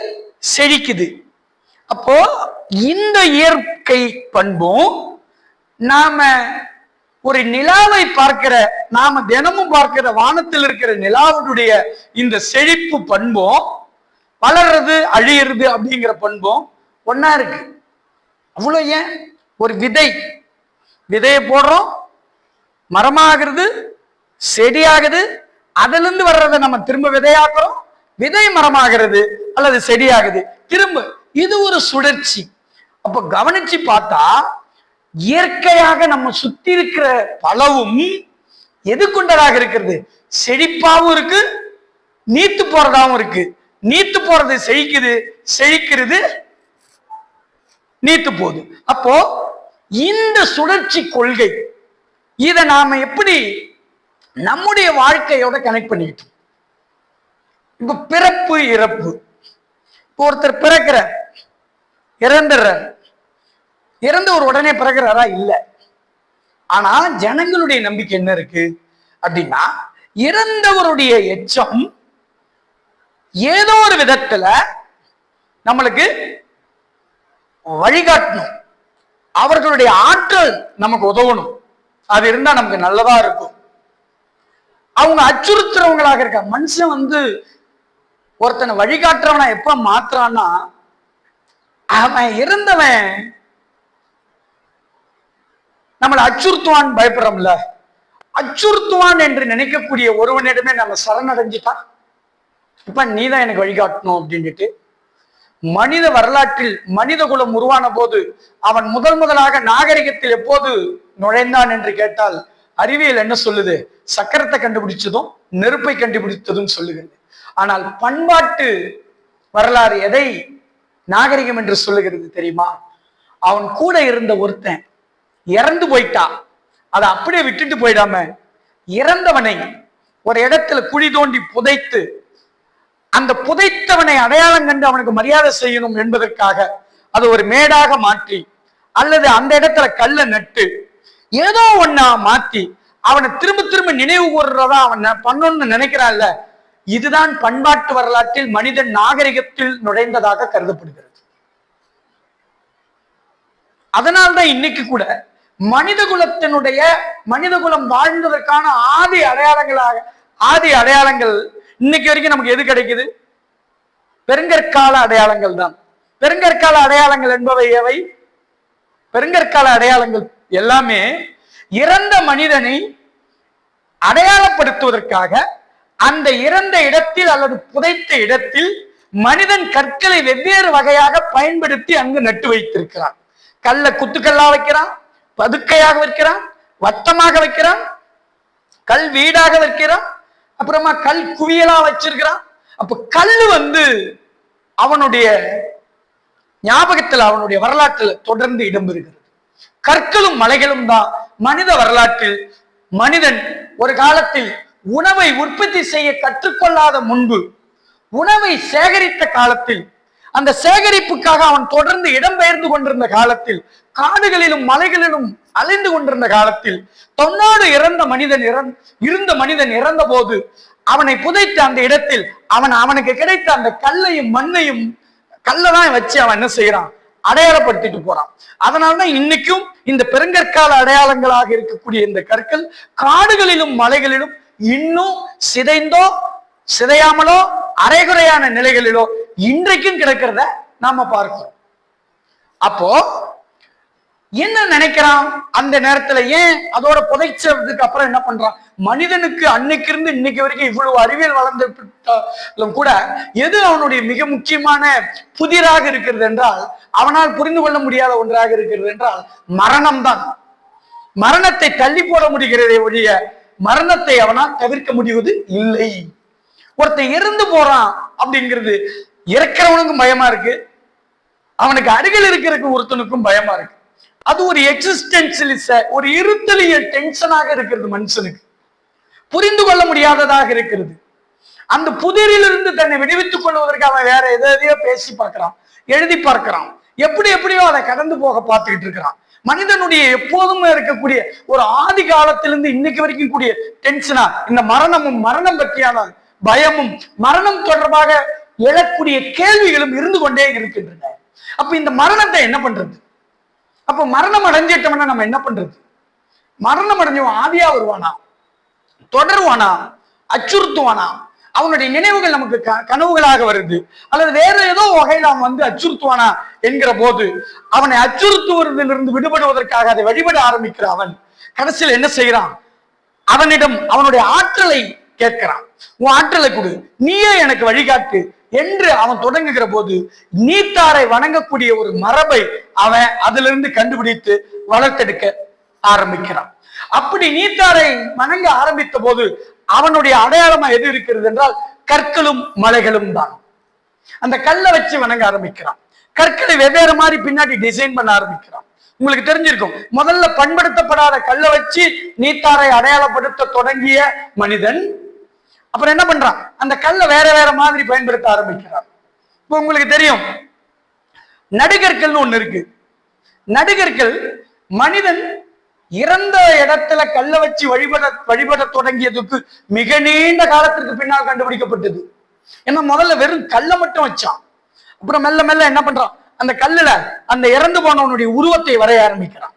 செழிக்குது. அப்போ இந்த இயற்கை பண்பும் நாம ஒரு நிலாவை பார்க்கிற, நாம தினமும் பார்க்கிற வானத்தில் இருக்கிற நிலாவுடைய இந்த செழிப்பு பண்பும், வளர்றது அழியிறது அப்படிங்கிற பண்பும் ஒன்னா இருக்கு. அவ்வளவு ஏன், ஒரு விதையை போடுறோம், மரமாகிறது, செடியாகுது, அதுல இருந்து வர்றதை நம்ம திரும்ப விதையாக்குறோம், விதை மரமாகிறது அல்லது செடியாகுது திரும்ப. இது ஒரு சுழற்சி. அப்ப கவனிச்சு பார்த்தா இயற்கையாக நம்ம சுத்தி இருக்கிற பலவும் எது கொண்டதாக இருக்கிறது? செழிப்பாவும் இருக்கு, நீத்து போறதாவும் இருக்கு. நீத்து போறது செழிக்குது, செழிக்கிறது நீத்து போகுது. அப்போ இந்த சுழற்சி கொள்கை, இதை நாம எப்படி நம்முடைய வாழ்க்கையோட கனெக்ட் பண்ணிக்கிட்டோம்? இப்ப பிறப்பு இறப்பு, ஒருத்தர் பிறக்கிற, இறந்துடுறார். இறந்து ஒரு உடனே பிறகுறாரா? இல்ல. ஆனா ஜனங்களுடைய நம்பிக்கை என்ன இருக்கு அப்படின்னா, இறந்தவருடைய எச்சம் ஏதோ ஒரு விதத்துல நம்மளுக்கு வழிகாட்டணும், அவர்களுடைய ஆற்றல் நமக்கு உதவணும், அது இருந்தா நமக்கு நல்லதா இருக்கும். அவங்க அச்சுறுத்துறவங்களாக இருக்க மனுஷன் ஒருத்தனை வழிகாட்டுறவனா எப்ப மாத்துறான்னா, அவன் இறந்தவன் நம்மளை அச்சுறுத்துவான், பயப்படுறோம்ல. அச்சுறுத்துவான் என்று நினைக்கக்கூடிய ஒருவனிடமே நம்ம சரணடைஞ்சிட்டான், இப்ப நீதான் எனக்கு வழிகாட்டணும் அப்படின்ட்டு. மனித வரலாற்றில் மனித குலம் உருவான போது அவன் முதலாக நாகரிகத்தில் எப்போது நுழைந்தான் என்று கேட்டால், அறிவியல் என்ன சொல்லுது? சக்கரத்தை கண்டுபிடிச்சதும் நெருப்பை கண்டுபிடித்ததும் சொல்லுகிறது. ஆனால் பண்பாட்டு வரலாறு எதை நாகரிகம் என்று சொல்லுகிறது தெரியுமா? அவன் கூட இருந்த ஒருத்தன் இறந்து போயிட்டா, அதை அப்படியே விட்டுட்டு போயிடாம இறந்தவனை ஒரு இடத்துல குழி தோண்டி புதைத்து, அந்த புதைத்தவனை அடையாளம் கண்டு அவனுக்கு மரியாதை செய்யணும் என்பதற்காக அதை ஒரு மேடாக மாற்றி, அல்லது அந்த இடத்துல கல்லை நட்டு ஏதோ ஒன்னா மாத்தி அவனை திரும்ப திரும்ப நினைவு கூறுறதா அவன் பண்ணணும்னு நினைக்கிறான்ல. இதுதான் பண்பாட்டு வரலாற்றில் மனிதன் நாகரிகத்தில் நுழைந்ததாக கருதப்படுகிறது. அதனால்தான் இன்னைக்கு கூட மனித குலம் வாழ்ந்ததற்கான ஆதி அடையாளங்கள் இன்னைக்கு வரைக்கும் நமக்கு எது கிடைக்குது? பெருங்கற்கால அடையாளங்கள் தான். பெருங்கற்கால அடையாளங்கள் என்பவை எவை? பெருங்கற்கால அடையாளங்கள் எல்லாமே இறந்த மனிதனை அடையாளப்படுத்துவதற்காக அந்த இறந்த இடத்தில் அல்லது புதைத்த இடத்தில் மனிதன் கற்களை வெவ்வேறு வகையாக பயன்படுத்தி அங்கு நட்டு வைத்திருக்கிறான். கல்ல குத்துக்கல்லா வைக்கிறான், பதுக்கையாக வைக்கிறான், வட்டமாக வைக்கிறான், கல் வீடாக வைக்கிறான், அப்புறமா கல் குவியலா வச்சிருக்கிறான். அப்ப கல்லு அவனுடைய ஞாபகத்துல, அவனுடைய வரலாற்றுல தொடர்ந்து இடம்பெறுகிறது. கற்களும் மலைகளும் தான் மனித வரலாற்றில் மனிதன் ஒரு காலத்தில் உணவை உற்பத்தி செய்ய கற்றுக்கொள்ளாத முன்பு உணவை சேகரித்த காலத்தில், அந்த சேகரிப்புக்காக அவன் தொடர்ந்து இடம்பெயர்ந்து கொண்டிருந்த காலத்தில், காடுகளிலும் மலைகளிலும் அலைந்து கொண்டிருந்த காலத்தில், தன்னோடு இருந்த மனிதன் இறந்த போது அவனை புதைத்த அந்த இடத்தில் அவனுக்கு கிடைத்த அந்த கல்லையும் மண்ணையும் கல்லதான் வச்சு அவன் என்ன செய்யறான்? அடையாளப்படுத்திட்டு போறான். அதனாலதான் இன்னைக்கும் இந்த பெருங்கற்கால அடையாளங்களாக இருக்கக்கூடிய இந்த கற்கள் காடுகளிலும் மலைகளிலும் இன்னும் சிதைந்தோ சிதையாமலோ அரைகுறையான நிலைகளிலோ இன்றைக்கும் கிடக்கிறத நாம பார்க்கிறோம். அப்போ என்ன நினைக்கிறான் அந்த நேரத்துல? ஏன் அதோட புதைச்சதுக்கு அப்புறம் என்ன பண்றான்? மனிதனுக்கு அன்னைக்கு இருந்து இன்னைக்கு வரைக்கும் இவ்வளவு அறிவியல் வளர்ந்துட்டாலும் கூட எது அவனுடைய மிக முக்கியமான புதிராக இருக்கிறது என்றால், அவனால் புரிந்து கொள்ள முடியாத ஒன்றாக இருக்கிறது என்றால் மரணம் தான். மரணத்தை தள்ளி போட முடிகிறதே ஒழிய மரணத்தை அவனால் தவிர்க்க முடிவது இல்லை. ஒருத்தன் இறந்து போறான் அப்படிங்கிறது இறக்கிறவனுக்கும் பயமா இருக்கு, அவனுக்கு அருகில் இருக்கிறதுக்கு ஒருத்தனுக்கும் பயமா இருக்கு. அது ஒரு எக்ஸிஸ்டென்ஷியலிச, ஒரு இருத்தலியல் டென்ஷனாக இருக்கிறது. மனுஷனுக்கு புரிந்து கொள்ள முடியாததாக இருக்கிறது. அந்த புதிரிலிருந்து தன்னை விடுவித்துக் கொள்வதற்கு அவன் வேற எதையோ பேசி பார்க்கிறான், எழுதி பார்க்கிறான், எப்படியோ அதை கடந்து போக பார்த்துக்கிட்டு இருக்கிறான். மனிதனுடைய எப்போதுமே இருக்கக்கூடிய ஒரு ஆதி காலத்திலிருந்து இன்னைக்கு வரைக்கும் கூடிய டென்ஷனா இந்த மரணமும் மரணம் பற்றியான பயமும் மரணம் தொடர்பாக எழக்கூடிய கேள்விகளும் இருந்து கொண்டே இருக்கின்றன. அப்ப இந்த மரணத்தை என்ன பண்றது? அப்ப மரணம் அடைஞ்சிட்டோம்னா நம்ம என்ன பண்றது? மரணம் அடைஞ்சவன் ஆவியா வருவானா, தொடருவானா, அச்சுறுத்துவானா? அவனுடைய நினைவுகள் நமக்கு கனவுகளாக வருது, அல்லது வேற ஏதோ வகையில் அவன் வந்து அச்சுறுத்துவானா என்கிற போது அவனை அச்சுறுத்துவதிலிருந்து விடுபடுவதற்காக அதை வழிபட ஆரம்பிக்கிற அவன் கடைசியில் என்ன செய்யறான்? அவனிடம் அவனுடைய ஆற்றலை கேட்கிறான். உன் ஆற்றலை கொடு, நீயே எனக்கு வழிகாட்டு என்று அவன் தொடங்குகிற போது நீத்தாரை வணங்கக்கூடிய ஒரு மரபை அவன் அதிலிருந்து கண்டுபிடித்து வளர்த்தெடுக்க ஆரம்பிக்கிறான். அப்படி நீத்தாரை வணங்க ஆரம்பித்த போது அவனுடைய அடையாளமா எது இருக்கிறது என்றால் கற்களும் மலைகளும் தான். அந்த கல்லை வச்சு வணங்க ஆரம்பிக்கிறான். கற்களை வெவ்வேறு மாதிரி பின்னாடி டிசைன் பண்ண ஆரம்பிக்கிறான். உங்களுக்கு தெரிஞ்சிருக்கும், முதல்ல பண்படுத்தப்படாத கல்லை வச்சு நீத்தாரை அடையாளப்படுத்த தொடங்கிய மனிதன் அப்புறம் என்ன பண்றான்? அந்த கல்லை வேற வேற மாதிரி பயன்படுத்த ஆரம்பிக்கிறான். இப்போ உங்களுக்கு தெரியும், நடுகற்கள்னு ஒண்ணு இருக்கு. நடுகற்கள் மனிதன் இறந்த இடத்துல கல்ல வச்சு வழிபட தொடங்கியதுக்கு மிக நீண்ட காலத்திற்கு பின்னால் கண்டுபிடிக்கப்பட்டது. ஏன்னா முதல்ல வெறும் கல்லை மட்டும் வச்சான். அப்புறம் மெல்ல மெல்ல என்ன பண்றான்? அந்த கல்லுல அந்த இறந்து போனவனுடைய உருவத்தை வரைய ஆரம்பிக்கிறான்.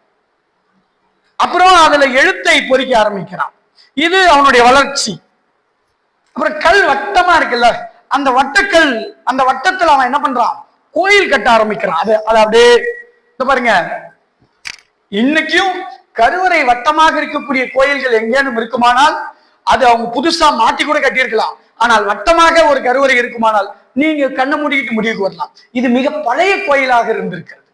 அப்புறம் அதுல எழுத்தை பொறிக்க ஆரம்பிக்கிறான். இது அவனுடைய வளர்ச்சி. அப்புறம் கல் வட்டமா இருக்குல்ல, அந்த வட்டக்கல், அந்த வட்டத்துல அவன் என்ன பண்றான்? கோயில் கட்ட ஆரம்பிக்கிறான். அது அப்படியே பாருங்க, இன்னைக்கும் கருவறை வட்டமாக இருக்கக்கூடிய கோயில்கள் எங்கேனும் இருக்குமானால் அது அவங்க புதுசா மாட்டி கூட கட்டியிருக்கலாம். ஆனால் வட்டமாக ஒரு கருவறை இருக்குமானால் நீங்க கண்ணை மூடிக்கிட்டு முடிவுக்கு வரலாம், இது மிக பழைய கோயிலாக இருந்திருக்கிறது.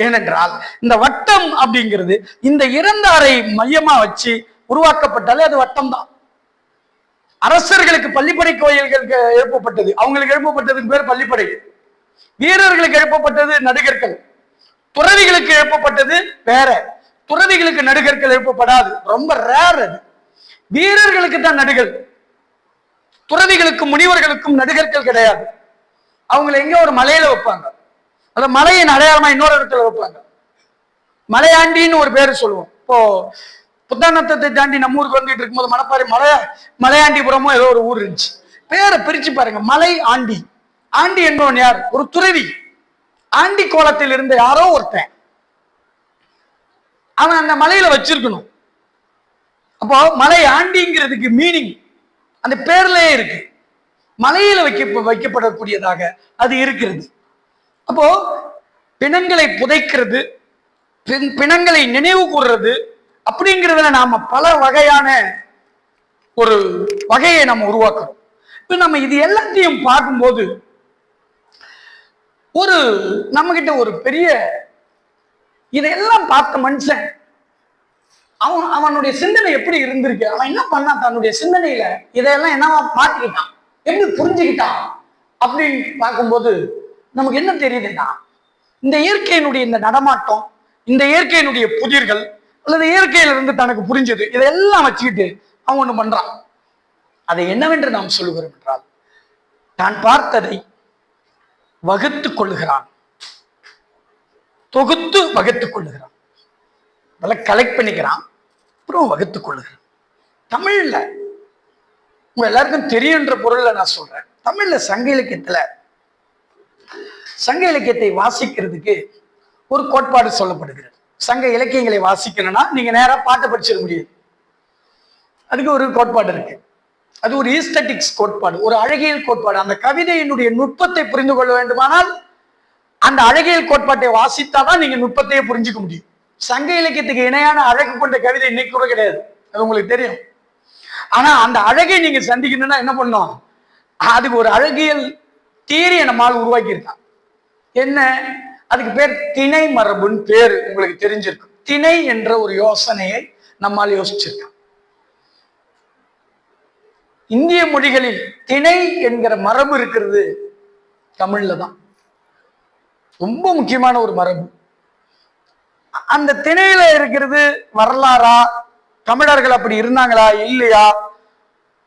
ஏனென்றால் இந்த வட்டம் அப்படிங்கிறது இந்த இறந்தாரை மையமா வச்சு உருவாக்கப்பட்டாலே அது வட்டம் தான். அரசர்களுக்கு பள்ளிப்படை கோயில்கள் எழுப்பப்பட்டது, அவங்களுக்கு எழுப்பப்பட்டதுக்கு பேர் பள்ளிப்படை. வீரர்களுக்கு எழுப்பப்பட்டது நடுகற்கள். துறவிகளுக்கு எழுப்பப்பட்டது வேற. துறவிகளுக்கு நடுகற்கள் எழுப்பப்படாது, ரொம்ப ரேர் அது. வீரர்களுக்கு தான் நடுகள். துறவிகளுக்கும் முனிவர்களுக்கும் நடுகற்கள் கிடையாது. அவங்களை எங்க ஒரு மலையில வைப்பாங்க, அந்த மலையின் அடையாளமா இன்னொரு இடத்துல வைப்பாங்க. மலையாண்டின்னு ஒரு பேரு சொல்லுவோம். இப்போ புத்தானத்தை தாண்டி நம்ம ஊருக்கு வந்துட்டு இருக்கும்போது மணப்பாறை மலையாண்டிபுரமோ ஏதோ ஒரு ஊர் இருந்துச்சு. பேரை பிரிச்சு பாருங்க, மலை ஆண்டி. ஆண்டி என்பவன் யார்? ஒரு துறவி. ஆண்டி கோலத்தில் இருந்த யாரோ ஒருத்தன், அவன் அந்த மலையில வச்சிருக்கணும். அப்போ மலை ஆண்டிங்கிறதுக்கு மீனிங் அந்த பேர்லயே இருக்கு, மலையில வைக்கப்படக்கூடியதாக அது இருக்கிறது. அப்போ பிணங்களை புதைக்கிறது, பிணங்களை நினைவு கூறுறது அப்படிங்கிறதுல நாம பல வகையான ஒரு வகையை நம்ம உருவாக்குறோம். இப்ப நம்ம இது எல்லாத்தையும் பார்க்கும்போது ஒரு நம்ம கிட்ட ஒரு பெரிய இதையெல்லாம் பார்த்த மனுஷன் அவனுடைய சிந்தனை எப்படி இருந்திருக்கு, அவன் என்ன பண்ணான், தன்னுடைய சிந்தனையில இதையெல்லாம் என்னவா மாத்திக்கிட்டான், எப்படி புரிஞ்சுக்கிட்டான் அப்படின்னு பார்க்கும்போது நமக்கு என்ன தெரியுதுன்னா, இந்த இயற்கையினுடைய இந்த நடமாட்டம், இந்த இயற்கையினுடைய புதிர்கள் அல்லது இயற்கையிலிருந்து தனக்கு புரிஞ்சது, இதையெல்லாம் வச்சுக்கிட்டு அவன் ஒண்ணு பண்றான். அதை என்னவென்று நாம் சொல்லுகிறோம் என்றால், தான் பார்த்ததை வகுத்துக் கொள்ளுகிறான், தொகுத்து வகுத்துக் கொள்ளுகிறான், அதெல்லாம் கலெக்ட் பண்ணிக்கிறான், அப்புறம் வகுத்துக் கொள்ளுகிறான். தமிழ்ல உங்க எல்லாருக்கும் தெரியுன்ற பொருள்ல நான் சொல்றேன். தமிழ்ல சங்க இலக்கியத்தை வாசிக்கிறதுக்கு ஒரு கோட்பாடு சொல்லப்படுகிறது. சங்க இலக்கியங்களை வாசிக்கணும்னா நீங்க நேரா பாட்டை படிச்சிட முடியாது, அதுக்கு ஒரு கோட்பாடு இருக்கு. அது ஒரு ஈஸ்தட்டிக்ஸ் கோட்பாடு, ஒரு அழகியல் கோட்பாடு. அந்த கவிதையினுடைய நுட்பத்தை புரிந்து கொள்ள வேண்டுமானால் அந்த அழகியல் கோட்பாட்டை வாசித்தாதான் நீங்க நுட்பத்தையே புரிஞ்சுக்க முடியும். சங்க இலக்கியத்துக்கு இணையான அழகு கொண்ட கவிதை இன்னைக்கு கூட கிடையாது, அது உங்களுக்கு தெரியும். ஆனா அந்த அழகை நீங்க சந்திக்கணும்னா என்ன பண்ணும், அதுக்கு ஒரு அழகியல் தியரியை நம்மால் உருவாக்கி இருக்கான். என்ன, அதுக்கு பேர் திணை மரபுன்னு பேரு, உங்களுக்கு தெரிஞ்சிருக்கும். திணை என்ற ஒரு யோசனையை நம்மால் யோசிச்சிருக்கான். இந்திய மொழிகளில் திணை என்கிற மரபு இருக்கிறது தமிழ்ல தான், ரொம்ப முக்கியமான ஒரு மரபு. அந்த திணையில இருக்கிறது வரலாறா, தமிழர்கள் அப்படி இருந்தாங்களா இல்லையா,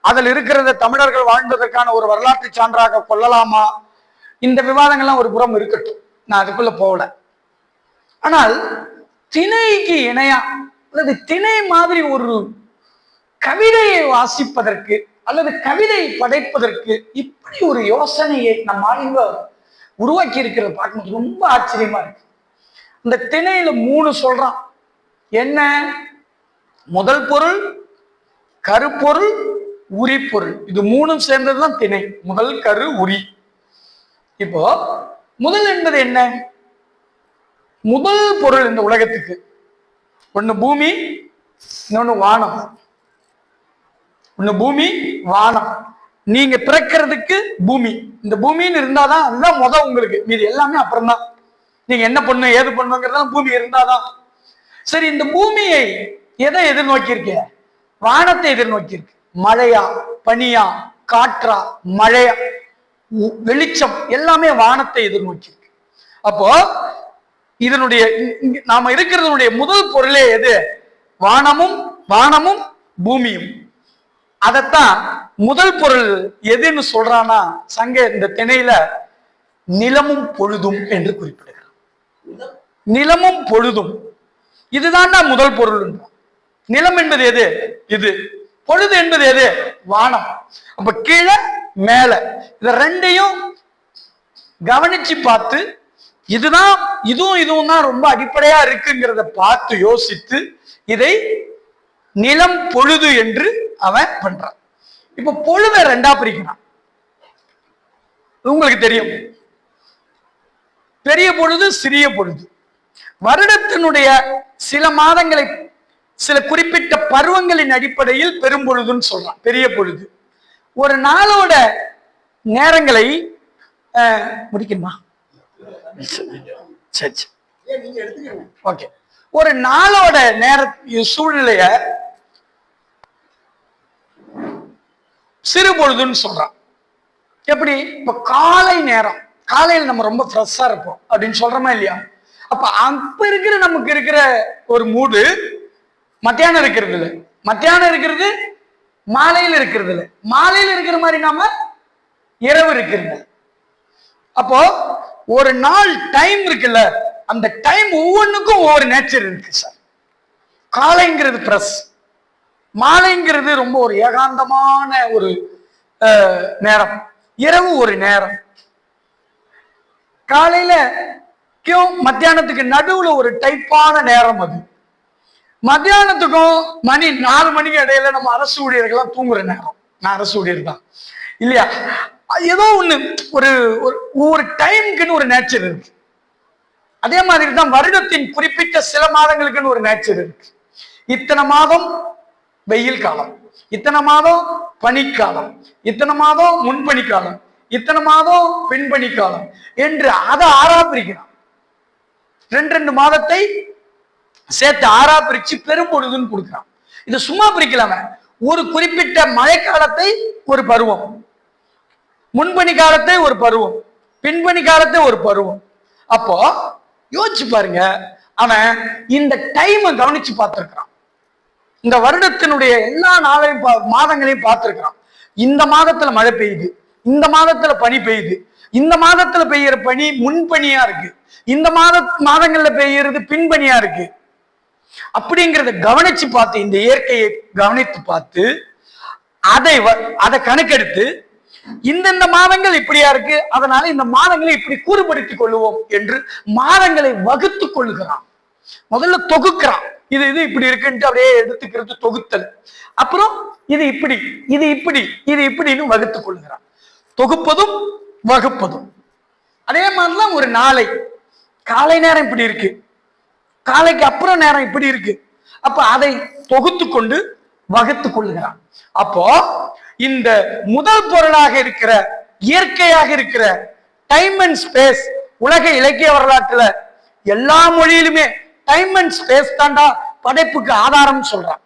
அதில் இருக்கிறத தமிழர்கள் வாழ்ந்ததற்கான ஒரு வரலாற்று சான்றாக கொள்ளலாமா, இந்த விவாதங்கள்லாம் ஒரு புறம் இருக்கட்டும், நான் அதுக்குள்ள போகல. ஆனால் திணைக்கு இணையா அல்லது திணை மாதிரி ஒரு கவிதையை வாசிப்பதற்கு அல்லது கவிதை படைப்பதற்கு இப்படி ஒரு யோசனையை நம்மால் இங்க உருவாக்கி இருக்கிறத பார்க்கும்போது ரொம்ப ஆச்சரியமா இருக்கு. இந்த திணையில 3 சொல்றான். என்ன? முதல் பொருள், கருப்பொருள், உரிப்பொருள். இது 3 சேர்ந்ததுதான் திணை. முதல், கரு, உரி. இப்போ முதல் என்பது என்ன? முதல் பொருள் இந்த உலகத்துக்கு ஒண்ணு பூமி, இன்னொன்னு வானம். ஒண்ணு பூமி, வானம். நீங்க பிறக்கிறதுக்கு பூமி, இந்த பூமின்னு இருந்தாதான் அதுதான் முதல் உங்களுக்கு. மீது எல்லாமே அப்புறம் தான். நீங்க என்ன பண்ணணும் ஏது பண்ணுங்கிறதா பூமி இருந்தாதான். சரி, இந்த பூமியை எதை எதிர்நோக்கி இருக்க? வானத்தை எதிர்நோக்கி இருக்கு. மழையா, பனியா, காற்றா, மழையா, வெளிச்சம் எல்லாமே வானத்தை எதிர்நோக்கி இருக்கு. அப்போ இதனுடைய நாம இருக்கிறதுடைய முதல் பொருளே எது? வானமும் பூமியும். அதத்தான் முதல் பொருள் எதுன்னு சொல்றானா சங்க இந்த திணையில நிலமும் பொழுதும் என்று குறிப்பிடுகிறார். நிலமும் பொழுதும் இதுதான் முதல் பொருள். நிலம் என்பது எது? இது. பொழுது என்பது எது? வானம். அப்ப கீழே மேல இத ரெண்டையும் கவனிச்சு பார்த்து இதுதான் இதுவும் தான் ரொம்ப அடிப்படையா இருக்குங்கிறத பார்த்து யோசித்து இதை நிலம் பொழுது என்று அவன் பண்றான். இப்ப பொழுத ரெண்டா பிரிக்கிறான். உங்களுக்கு தெரியும், பெரிய பொழுது, சிறிய பொழுது. வருடத்தினுடைய சில மாதங்களை சில குறிப்பிட்ட பருவங்களின் அடிப்படையில் பெரும்பொழுதுன்னு சொல்றான். பெரிய பொழுது ஒரு நாளோட நேரங்களை முடிக்கணுமா? சரி, ஓகே. ஒரு நாளோட நேர சூழ்நிலைய சிறு பொழுதுன்னு சொல்றான். எப்படி? இப்ப காலை நேரம், காலையில் நம்ம ரொம்ப ஃப்ரெஷ்ஷா இருப்போம் அப்படின்னு சொல்றோமா இல்லையா? அப்ப அப்ப இருக்கிற நமக்கு இருக்கிற ஒரு மூடு மத்தியானம் இருக்கிறது இல்லை, மத்தியானம் இருக்கிறது மாலையில் இருக்கிறது இல்லை, மாலையில் இருக்கிற மாதிரி நாம இரவு இருக்கிறது. அப்போ ஒரு நாள் டைம் இருக்குல்ல, அந்த டைம் ஒவ்வொன்றுக்கும் ஒவ்வொரு நேச்சர் இருக்கு சார். காலைங்கிறது பிரஸ், மாலைங்கிறது ரொம்ப ஒரு ஏகாந்தமான ஒரு நேரம், இரவு ஒரு நேரம், காலையில மத்தியானத்துக்கு நடுவுல ஒரு டைப்பான நேரம். அது மத்தியானத்துக்கும் மணி 4 மணிக்கு இடையில நம்ம அரசு ஊழியர்கள்லாம் தூங்குற நேரம். நான் அரசு ஊழியர் தான் இல்லையா? ஏதோ ஒண்ணு ஒரு டைமுக்குன்னு ஒரு நேச்சர் இருக்கு. அதே மாதிரி தான் வருடத்தின் குறிப்பிட்ட சில மாதங்களுக்குன்னு ஒரு நேச்சர் இருக்கு. இத்தனை மாதம் வெயில் காலம், இத்தனை மாதம் பனிக்காலம், இத்தனை மாதம் முன்பனி காலம், இத்தனை மாதம் பின்பனி காலம் என்று அதை ஆறா பிரிக்கிறான். 2 மாதத்தை சேர்த்து ஆறா பிரிச்சு பெரும்பொழுதுன்னு கொடுக்கிறான். இது சும்மா பிரிக்கலாம. ஒரு குறிப்பிட்ட மழைக்காலத்தை ஒரு பருவம், முன்பனி காலத்தை ஒரு பருவம், பின்பனி காலத்தை ஒரு பருவம். அப்போ யோசிச்சு பாருங்க, அவன் இந்த டைமை கவனிச்சு பார்த்திருக்கிறான். இந்த வருடத்தினுடைய எல்லா நாளையும் மாதங்களையும் பார்த்திருக்கிறான். இந்த மாதத்துல மழை பெய்யுது, இந்த மாதத்துல பனி பெய்யுது, இந்த மாதத்துல பெய்யற பனி முன்பனியா இருக்கு, இந்த மாதங்கள்ல பெய்யறது பின்பனியா இருக்கு. அப்படிங்கிறத கவனிச்சு பார்த்து, இந்த இயற்கையை கவனித்து பார்த்து அதை கணக்கெடுத்து இந்தந்த மாதங்கள் இப்படியா இருக்கு, அதனால இந்த மாதங்களை இப்படி கூறுபடுத்திக் கொள்ளுவோம் என்று மாதங்களை வகுத்து கொள்ளுகிறான். முதல்ல தொகுக்கிறான். இது இப்படி இருக்குன்ட்டு அப்படியே எடுத்துக்கிறது தொகுத்தல். அப்புறம் இது இப்படி, இது இப்படி, இது இப்படின்னு வகுத்து கொள்ளுகிறான். தொகுப்பதும் வகுப்பதும். அதே மாதிரிலாம் ஒரு நாளை, காலை நேரம் இப்படி இருக்கு, காலைக்கு அப்புறம் நேரம் இப்படி இருக்கு. அப்ப அதை தொகுத்து கொண்டு வகுத்து கொள்ளுகிறான். அப்போ இந்த முதல் பொருளாக இருக்கிற இயற்கையாக இருக்கிற டைம் அண்ட் ஸ்பேஸ், உலக இலக்கிய வரலாற்றுல எல்லா மொழியிலுமே டைம் அண்ட் ஸ்பேஸ் தாண்டா படைப்புக்கு ஆதாரம் சொல்றான்.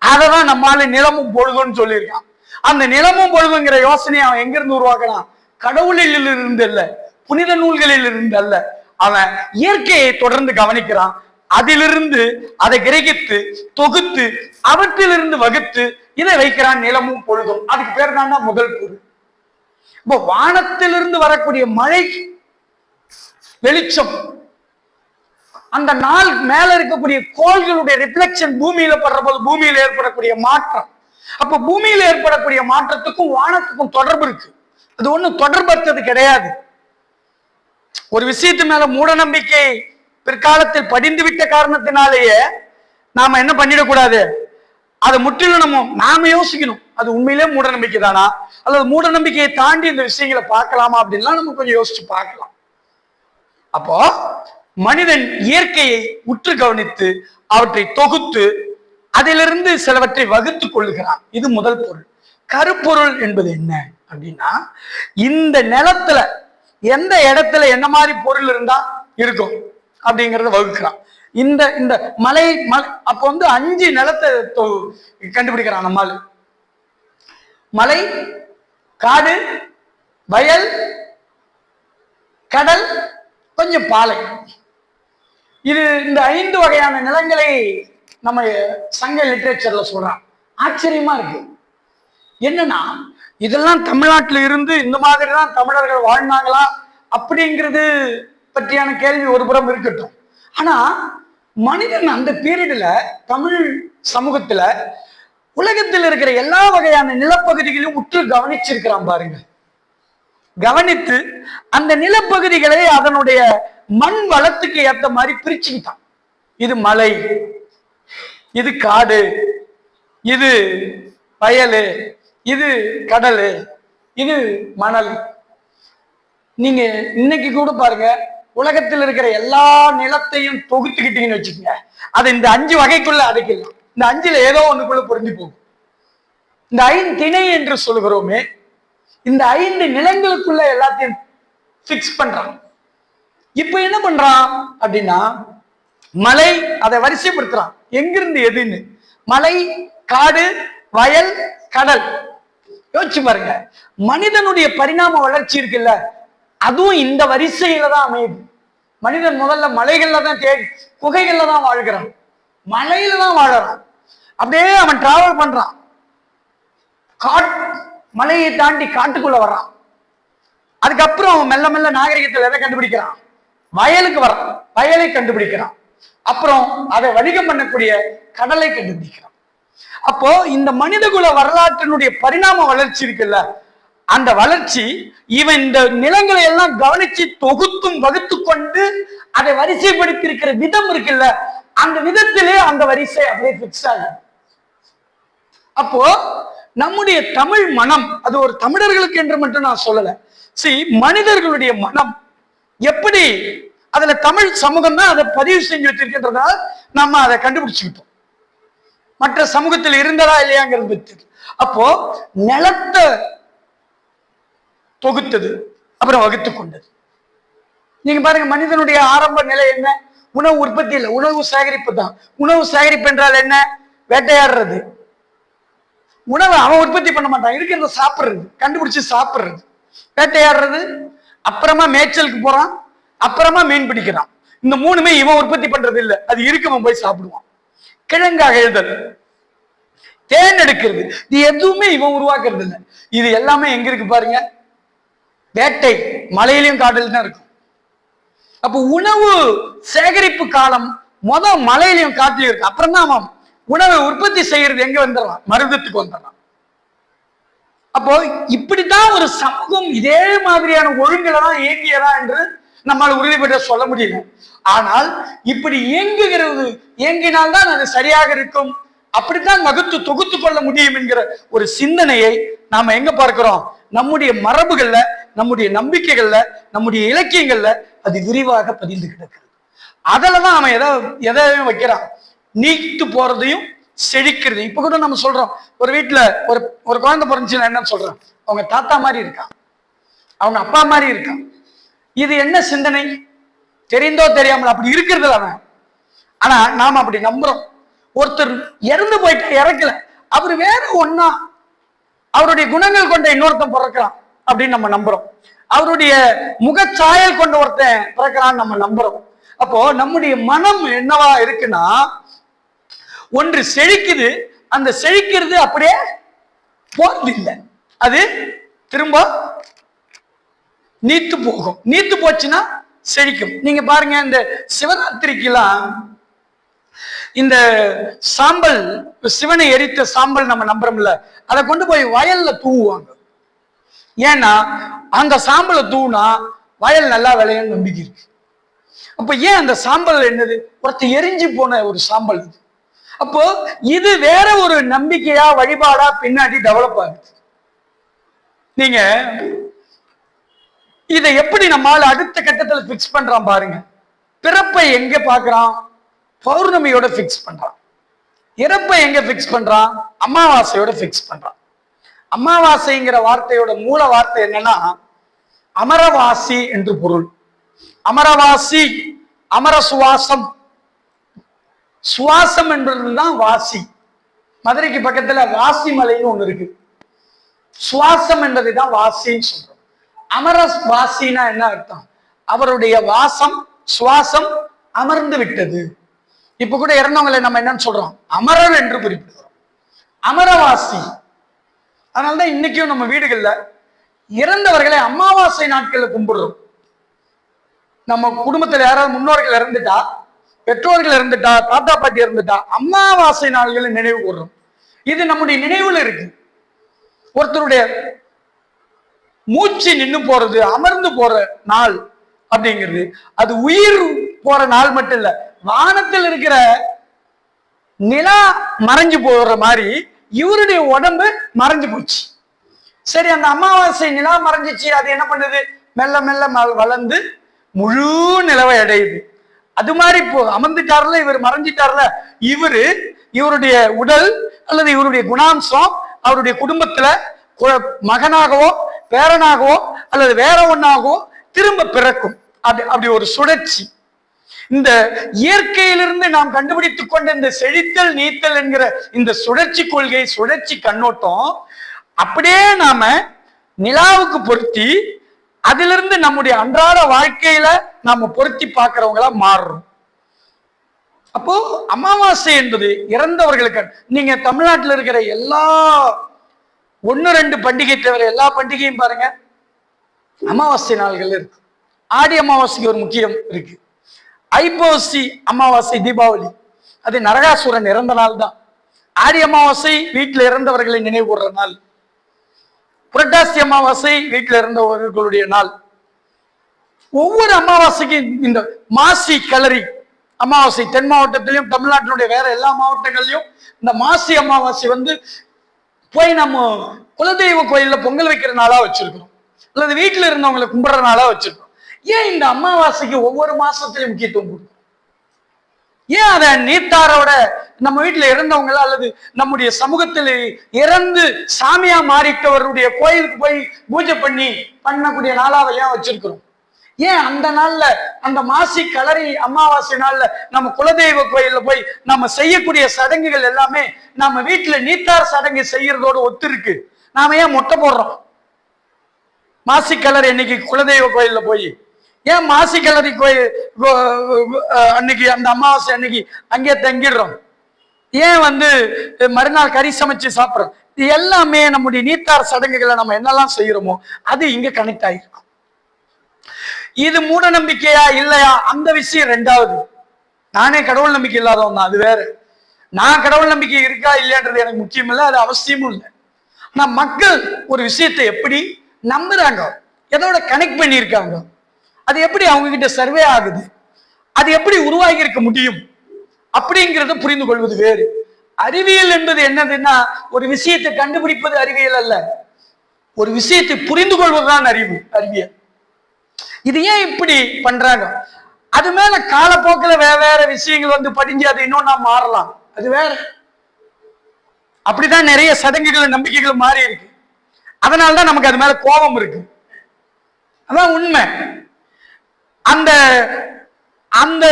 அததான் நம்மால நிலமும் பொழுதுன்னு சொல்லியிருக்கான். அந்த நிலமும் பொழுதுங்கிற யோசனையை அவன் எங்கிருந்து உருவாக்கலாம்? கடவுளில் இருந்து அல்ல, புனித நூல்களில் இருந்து அல்ல. அவன் இயற்கையை தொடர்ந்து கவனிக்கிறான். அதிலிருந்து அதை கிரகித்து தொகுத்து அவற்றிலிருந்து வகுத்து இதை வைக்கிறான். நிலமும் பொழுதும், அதுக்கு பேர் தான் முதல் பொருள். இப்போ வானத்திலிருந்து வரக்கூடிய மழை, வெளிச்சம், அந்த நாள் மேல இருக்கக்கூடிய கோள்களுடைய ரிஃப்ளெக்ஷன் பூமியில படுற போது பூமியில ஏற்படக்கூடிய மாற்றம். அப்ப பூமியில ஏற்படக்கூடிய மாற்றத்துக்கும் வானத்துக்கும் தொடர்பு இருக்கு. அது ஒண்ணும் தொடர்பற்றது கிடையாது. ஒரு விஷயத்து மேல மூட நம்பிக்கை பிற்காலத்தில் படிந்து விட்ட காரணத்தினாலேயே நாம என்ன பண்ணிடக்கூடாது, அதை முற்றிலும் நாம யோசிக்கணும், அது உண்மையிலே மூட நம்பிக்கை தானா, அல்லது மூட நம்பிக்கையை தாண்டி இந்த விஷயங்களை பார்க்கலாமா அப்படின்லாம் நம்ம கொஞ்சம் யோசிச்சு பார்க்கலாம். அப்போ மனிதன் இயற்கையை உற்று கவனித்து அவற்றை தொகுத்து அதிலிருந்து சிலவற்றை வகுத்து கொள்ளுகிறான். இது முதல் பொருள். கருப்பொருள் என்பது என்ன அப்படின்னா, இந்த நிலத்துல எந்த இடத்துல என்ன மாதிரி பொருள் இருந்தா இருக்கும் அப்படிங்கறத வகுக்கிறான். இந்த இந்த மலை அப்ப 5 நிலத்தை கண்டுபிடிக்கிறான் நம்மால். மலை, காடு, வயல், கடல், கொஞ்சம் பாலை. இது இந்த 5 வகையான நிலங்களை நம்ம சங்க லிட்ரேச்சர்ல சொல்றான். ஆச்சரியமா இருக்கு. என்னன்னா, இதெல்லாம் தமிழ்நாட்டில் இருந்து இந்த மாதிரி தான் தமிழர்கள் வாழ்ந்தாங்களா அப்படிங்கிறது பற்றியான கேள்வி ஒரு புறம் இருக்கட்டும். ஆனா மனிதன் அந்த பீரியட்ல தமிழ் சமூகத்துல உலகத்தில் இருக்கிற எல்லா வகையான நிலப்பகுதிகளையும் உற்று கவனிச்சிருக்கிறான் பாருங்க. கவனித்து அந்த நிலப்பகுதிகளை அதனுடைய மண் வளத்துக்கு ஏற்ற மாதிரி பிரிச்சுக்கிட்டான். இது மலை, இது காடு, இது வயலு, இது கடலு, இது மணல். நீங்க இன்னைக்கு கூட பாருங்க, உலகத்தில் இருக்கிற எல்லா நிலத்தையும் தொகுத்துக்கிட்டீங்கன்னு வச்சுக்கோங்க, அதை இந்த 5 வகைக்குள்ள அடைக்கலாம். இந்த 5ல ஏதோ ஒண்ணுக்குள்ள பொருந்தி போகும். இந்த 5 திணை என்று சொல்கிறோமே, இந்த 5 நிலங்களுக்குள்ள எல்லாத்தையும் பிக்ஸ் பண்றான். இப்ப என்ன பண்றான் அப்படின்னா, மலை அதை வரிசைப்படுத்துறான், எங்கிருந்து எதுன்னு. மலை, காடு, வயல், கடல். யோசிச்சு பாருங்க, மனிதனுடைய பரிணாம வளர்ச்சி இருக்குல்ல, அதுவும் இந்த வரிசையில தான் அமையுது. மனிதன் முதல்ல மலைகள்ல தான் குகைகள்ல தான் வாழ்கிறான், மலையில தான் வாழறான். அப்படியே அவன் டிராவல் பண்றான், மலையை தாண்டி காட்டுக்குள்ள வர்றான். அதுக்கப்புறம் மெல்ல மெல்ல நாகரிகத்தில் எதை கண்டுபிடிக்கிறான், வயலுக்கு வர்றான், வயலை கண்டுபிடிக்கிறான். அப்புறம் அதை வணிகம் பண்ணக்கூடிய கடலை கண்டுபிடிக்கிறான். அப்போ இந்த மனிதகுல வரலாற்றினுடைய பரிணாம வளர்ச்சி இருக்குல்ல, அந்த வளர்ச்சி இவன் இந்த நிலங்களை எல்லாம் கவனிச்சு தொகுத்தும் வகுத்து கொண்டு அதை வரிசைப்படுத்தி இருக்கிற விதம் இருக்குல்ல, அந்த விதத்திலே அந்த வரிசை அப்படியே பிக்ஸ் ஆகும். அப்போ நம்முடைய தமிழ் மனம், அது ஒரு தமிழர்களுக்கு என்று மட்டும் நான் சொல்லல, மனிதர்களுடைய மனம் எப்படி, அதுல தமிழ் சமூகம் தான் அதை பதிவு செஞ்சு வச்சிருக்கின்றதால் நம்ம அதை கண்டுபிடிச்சுக்கிட்டோம். மற்ற சமூகத்தில் இருந்ததா இல்லையாங்கிறது பற்றி. அப்போ நிலத்தை தொகுத்தது, அப்புறம் வகுத்து கொண்டது. நீங்க பாருங்க, மனிதனுடைய ஆரம்ப நிலை என்ன? உணவு உற்பத்தி இல்லை, உணவு சேகரிப்பு தான். உணவு சேகரிப்பு என்றால் என்ன? வேட்டையாடுறது. உணவை அவன் உற்பத்தி பண்ண மாட்டான், இருக்கிறத சாப்பிடுறது, கண்டுபிடிச்சு சாப்பிடுறது. வேட்டையாடுறது, அப்புறமா மேய்ச்சலுக்கு போறான், அப்புறமா மீன் பிடிக்கிறான். இந்த 3மே இவன் உற்பத்தி பண்றது இல்லை, அது இருக்கவன் போய் சாப்பிடுவான். கிழங்காக எழுதல், தேன் எடுக்கிறது, இது எதுவுமே இவன் உருவாக்குறது இல்லை. இது எல்லாமே எங்க இருக்கு பாருங்க, வேட்டை, மலையிலையும் காட்டில் தான் இருக்கும். அப்போ உணவு சேகரிப்பு காலம் மலையிலையும் காட்டிலையும் இருக்கு. அப்புறம் தான் அவன் உணவை உற்பத்தி செய்யறது எங்க வந்துடலாம், மருதத்துக்கு வந்துடலாம். அப்போ இப்படித்தான் ஒரு சமூகம் இதே மாதிரியான ஒழுங்குல தான் இயங்கியதா என்று நம்மால் உறுதிப்பட சொல்ல முடியல. ஆனால் இப்படி இயங்கினால்தான் அது சரியாக இருக்கும், அப்படித்தான் வகுத்து தொகுத்து கொள்ள முடியும் என்கிற ஒரு சிந்தனையை நாம எங்க பார்க்கிறோம், நம்முடைய மரபுகள்ல, நம்முடைய நம்பிக்கைகள்ல, நம்முடைய இலக்கியங்கள்ல அது விரிவாக பதிந்து கிடக்கிறது. அதுலதான் அவன் எதையும் வைக்கிறான், நீத்து போறதையும் செழிக்கிறதையும். இப்ப கூட நம்ம சொல்றோம், ஒரு வீட்டுல ஒரு குழந்தை பிறந்துச்சுன்னா என்ன சொல்றோம், அவங்க தாத்தா மாதிரி இருக்கான், அவங்க அப்பா மாதிரி இருக்கான். இது என்ன சிந்தனை? தெரிந்தோ தெரியாமல் அப்படி இருக்கிறது அவன். ஆனா நாம அப்படி நம்புறோம். ஒருத்தர் இறந்து போயிட்டா இறக்கல, அவரு வேற ஒன்னா அவருடைய குணங்கள் கொண்ட இன்னொருத்தன் பிறக்கிறான் அப்படின்னு நம்ம நம்புறோம். அவருடைய முகச்சாயல் கொண்ட ஒருத்தன் பிறக்கிறான்னு நம்ம நம்புறோம். அப்போ நம்முடைய மனம் என்னவா இருக்குன்னா, ஒன்று செழிக்குது, அந்த செழிக்கிறது அப்படியே போறது இல்லை, அது திரும்ப நீத்து போகும். நீத்து போச்சுன்னா செழிக்கும். நீங்க பாருங்க, இந்த சிவராத்திரிக்கெல்லாம் இந்த சாம்பல், சிவனை எரித்த சாம்பல் நம்ம நம்புறோம்ல, அதை கொண்டு போய் வயல்ல தூவுவாங்க. ஏன்னா அந்த சாம்பலை தூவுனா வயல் நல்லா விளையும் நம்பிக்கை இருக்கு. அப்ப ஏன் அந்த சாம்பல் என்னது? ஒருத்தர் எரிஞ்சு போன ஒரு சாம்பல் இது. அப்போ இது வேற ஒரு நம்பிக்கையா வழிபாடா பின்னாடி டெவலப் ஆகுது. நீங்க இதை எப்படி நம்மால அடுத்த கட்டத்துல பிக்ஸ் பண்றான் பாருங்க. பிறப்பை எங்க பாக்குறான்? பௌர்ணமியோட பிக்ஸ் பண்றான். இறப்பை எங்க பிக்ஸ் பண்றான்? அமாவாசையோட பிக்ஸ் பண்றான். அமாவாசைங்கிற வார்த்தையோட மூல வார்த்தை என்னன்னா அமரவாசி என்று பொருள். அமரவாசி, அமர சுவாசம். சுவாசம் என்பதுதான் வாசி. மதுரைக்கு பக்கத்துல வாசி மலைன்னு ஒண்ணு இருக்கு. சுவாசம் என்பதுதான் வாசின்னு சொல்றோம். அமர வாசினா என்ன அர்த்தம்? அவருடைய வாசம், சுவாசம் அமர்ந்து விட்டது. இப்ப கூட இறந்தவங்களை நம்ம என்னன்னு சொல்றோம்? அமரர் என்று குறிப்பிடுறோம். அமரவாசி. அதனாலதான் இன்னைக்கும் நம்ம வீடுகள்ல இறந்தவர்களை அமாவாசை நாட்கள்ல கும்பிடுறோம். நம்ம குடும்பத்துல யாராவது முன்னோர்கள் இறந்துட்டா, பெற்றோர்கள் இறந்துட்டா, தாத்தா பாட்டி இறந்துட்டா அமாவாசை நாள்களை நினைவு கூறுறோம். இது நம்முடைய நினைவுல இருக்கு. ஒருத்தருடைய மூச்சு நின்று போறது, அமர்ந்து போற நாள் அப்படிங்கிறது அது உயிர் போற நாள் மட்டும் இல்ல, வானத்தில் இருக்கிற நிலா மறைஞ்சு போற மாதிரி இவருடைய உடம்பு மறைஞ்சு போச்சு. சரி, அந்த அமாவாசை நிலா மறைஞ்சிச்சு, அது என்ன பண்ணுது? மெல்ல மெல்ல வளர்ந்து முழு நிலவை அடையுது. அது மாதிரி இப்போ அமர்ந்துட்டார்ல, இவர் மறைஞ்சிட்டார்ல, இவருடைய உடல் அல்லது இவருடைய குணாம்சம் அவருடைய குடும்பத்துல மகனாகவோ பேரனாகவோ அல்லது வேற ஒன்னாகவோ திரும்ப பிறக்கும். அப்படி ஒரு சுழற்சி. இந்த இயற்கையிலிருந்து நாம் கண்டுபிடித்துக் கொண்ட இந்த செழித்தல் நீத்தல் என்கிற இந்த சுழற்சி கொள்கை, சுழற்சி கண்ணோட்டம் அப்படியே நாம நிலாவுக்கு பொருத்தி அதிலிருந்து நம்முடைய அன்றாட வாழ்க்கையில நாம பொருத்தி பார்க்கிறவங்களா மாறுறோம். அப்போ அமாவாசை என்பது இறந்தவர்களுக்கு. நீங்க தமிழ்நாட்டில் இருக்கிற எல்லா 1-2 பண்டிகை தவிர எல்லா பண்டிகையும் பாருங்க அமாவாசை நாள்கள் இருக்கு. ஆடி அமாவாசைக்கு ஒரு முக்கியம் இருக்கு. ஐப்பசி அமாவாசை தீபாவளி, அது நரகாசுரன் இறந்த நாள் தான். ஆடி அமாவாசை வீட்டில் இறந்தவர்களை நினைவு கூறுற நாள். புரட்டாசி அமாவாசை வீட்டில் இறந்தவர்களுடைய நாள். ஒவ்வொரு அமாவாசைக்கும் இந்த மாசி கலரி அமாவாசை தென் மாவட்டத்திலையும் தமிழ்நாட்டினுடைய வேற எல்லா மாவட்டங்கள்லயும் இந்த மாசி அமாவாசை போய் நம்ம குலதெய்வ கோயில்ல பொங்கல் வைக்கிற நாளா வச்சிருக்கிறோம், அல்லது வீட்டுல இருந்தவங்களை கும்பிடுற நாளா வச்சிருக்கோம். ஏன் இந்த அமாவாசைக்கு ஒவ்வொரு மாசத்திலையும் முக்கியத்துவம் கொடுக்கும்? ஏன் அதை நீத்தாரோட நம்ம வீட்டுல இறந்தவங்கள அல்லது நம்முடைய சமூகத்தில் இறந்து சாமியா மாறிட்டவருடைய கோயிலுக்கு போய் பூஜை பண்ணக்கூடிய நாளாவை ஏன் வச்சிருக்கிறோம்? ஏன் அந்த நாள்ல, அந்த மாசி கலரி அமாவாசை நாள்ல நம்ம குலதெய்வ கோயில்ல போய் நம்ம செய்யக்கூடிய சடங்குகள் எல்லாமே நம்ம வீட்டுல நீத்தார் சடங்கு செய்யறதோடு ஒத்து இருக்கு. நாம ஏன் மொட்டை போடுறோம் மாசி கலரி அன்னைக்கு குலதெய்வ கோயில்ல போய்? ஏன் மாசி கலரி கோயில் அன்னைக்கு, அந்த அமாவாசை அன்னைக்கு அங்கே தங்கிடுறோம்? ஏன் மறுநாள் கறி சமைச்சு சாப்பிடுறோம்? இது எல்லாமே நம்முடைய நீத்தார் சடங்குகளை நம்ம என்னெல்லாம் செய்யறோமோ அது இங்க கனெக்ட் ஆகிருக்கும். இது மூட நம்பிக்கையா இல்லையா அந்த விஷயம் ரெண்டாவது. நானே கடவுள் நம்பிக்கை இல்லாதவன் தான், அது வேற. நான் கடவுள் நம்பிக்கை இருக்கா இல்லையான்றது எனக்கு முக்கியம் இல்லை, அது அவசியமும் இல்லை. ஆனா மக்கள் ஒரு விஷயத்தை எப்படி நம்புறாங்க, எதோட கனெக்ட் பண்ணியிருக்காங்க, அது எப்படி அவங்க கிட்ட சர்வே ஆகுது, அது எப்படி உருவாகி இருக்க முடியும் அப்படிங்கிறத புரிந்து கொள்வது வேறு. அறிவியல் என்பது என்னதுன்னா ஒரு விஷயத்தை கண்டுபிடிப்பது அறிவியல் அல்ல, ஒரு விஷயத்தை புரிந்து கொள்வதுதான் அறிவியல். இது ஏன் இப்படி பண்றாங்க? அது மேல காலப்போக்கில் வேற விஷயங்கள் படிஞ்சு அது இன்னும் நாம் மாறலாம், அது வேற. அப்படிதான் நிறைய சடங்குகள் நம்பிக்கைகள் மாறி இருக்கு. அதனால்தான் நமக்கு அது மேல கோபம் இருக்கு. அதான் உண்மை. அந்த அந்த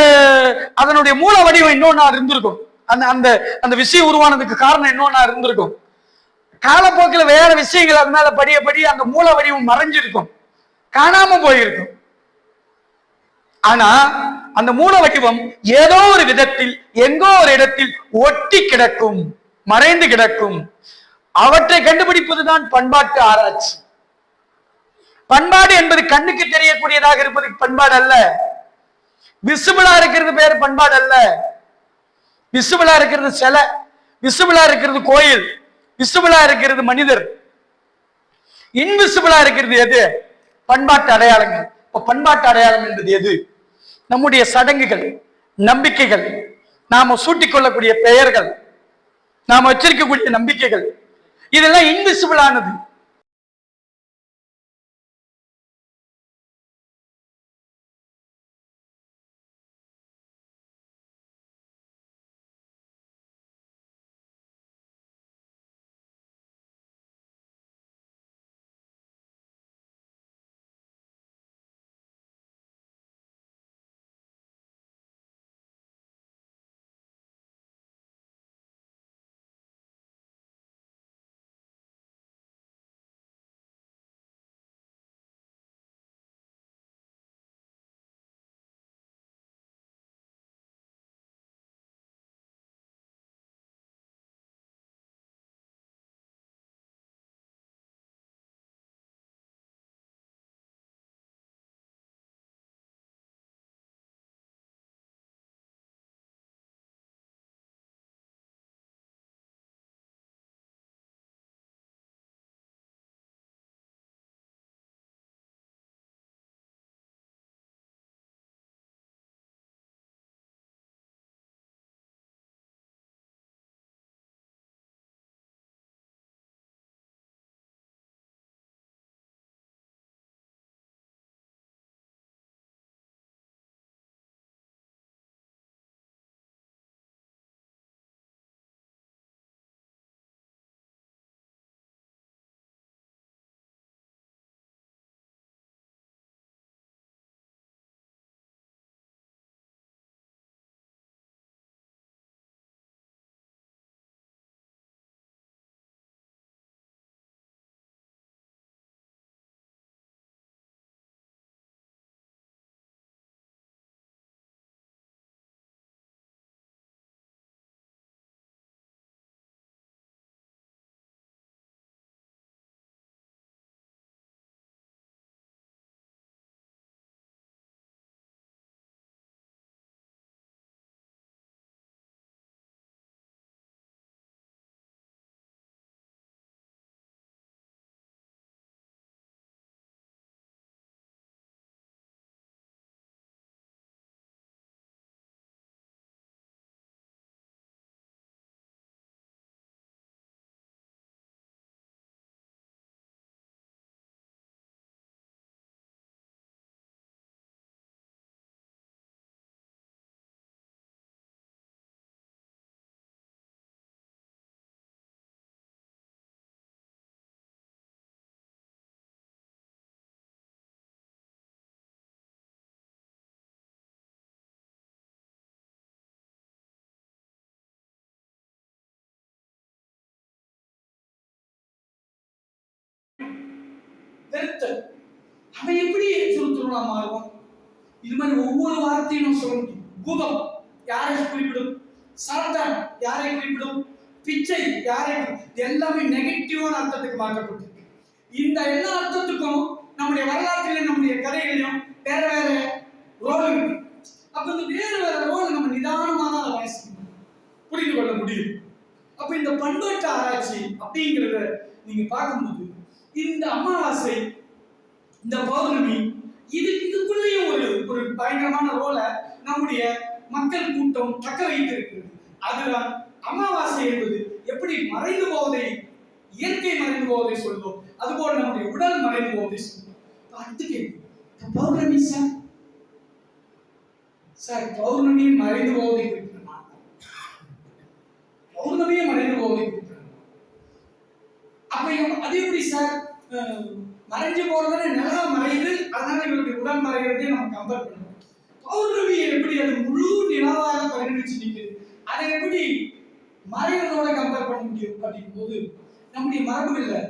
அதனுடைய மூல வடிவம் இன்னொன்னா இருந்திருக்கும். அந்த அந்த விஷயம் உருவானதுக்கு காரணம் இன்னொன்னா இருந்திருக்கும். காலப்போக்கில் வேற விஷயங்கள் அது மேல படிய அந்த மூல வடிவம் மறைஞ்சிருக்கும், காணாம போயிருக்கும். ஆனா அந்த மூல வடிவம் ஏதோ ஒரு விதத்தில் எங்கோ ஒரு இடத்தில் ஒட்டி கிடக்கும், மறைந்து கிடக்கும். அவற்றை கண்டுபிடிப்பதுதான் பண்பாட்டு ஆராய்ச்சி. பண்பாடு என்பது கண்ணுக்கு தெரியக்கூடியதாக இருப்பது பண்பாடு அல்ல. விசிபிளா இருக்கிறது பேர் பண்பாடு அல்ல. விசிபிளா இருக்கிறது சிலை, விசிபிளா இருக்கிறது கோயில், விசிபிளா இருக்கிறது மனிதர். இன்விசிபிளா இருக்கிறது எது? பண்பாட்டு அடையாளங்கள். பண்பாட்டு அடையாளம் என்பது எது? நம்முடைய சடங்குகள், நம்பிக்கைகள், நாம சூட்டிக்கொள்ளக்கூடிய பெயர்கள், நாம வச்சிருக்கக்கூடிய நம்பிக்கைகள், இதெல்லாம் இன்விசிபிள் ஆனது. வெறுத்தல் அவன் எப்படி சுருத்துருவா மாறுவான்? இது மாதிரி ஒவ்வொரு வார்த்தையும் நம்ம சொல்ல முடியும். பூதம் யாரை குறிப்பிடும்? சாத்தான் யாரை குறிப்பிடும்? பிச்சை யாரை? எல்லாமே நெகட்டிவான அர்த்தத்துக்கு மாற்றப்பட்டிருக்கு. இந்த எல்லா அர்த்தத்துக்கும் நம்முடைய வரலாற்றிலும் நம்முடைய கதைகளிலும் வேற வேற ரோல் இருக்கு. அப்ப இந்த வேறு வேற ரோல் நம்ம நிதானமாக அதை வாசிக்கணும், புரிந்து கொள்ள முடியும். அப்ப இந்த பண்பாட்டு ஆராய்ச்சி அப்படிங்கிறத நீங்க பார்க்கும்போது இந்த அமாவாசை, இந்த பௌர்ணமி, இதுக்குள்ளேயும் ஒரு பயங்கரமான ரோலை நம்முடைய மக்கள் கூட்டம் தக்க வைத்திருக்கிறது. அதுதான் அமாவாசை என்பது எப்படி மறைந்து போவதை, இயற்கை மறைந்து போவதை சொல்லும், அதுபோல் நம்முடைய உடல் மறைந்து போவதை சொல்லும். அடுத்து கேள்வி, பௌர்ணமி சார் பௌர்ணமி மறைந்து போவதை குறிப்பிடலாம், பௌர்ணமியை மறைந்து போவதை குறிப்பிடலாம். அப்ப அது எப்படி சார் மறைஞ்சு போறதுன்னு நிலா மறையுது, அதனால இவருடைய உடல் மறைகிறதே நம்ம கம்பேர் பண்ணணும். பௌர்ணமி எப்படி அது முழு நிலவாக பரிணமிச்சு நிற்குது, அதை எப்படி மறைவதோட கம்பேர் பண்ண முடியும் அப்படிங்கும் போது நம்முடைய மரபுகள்ல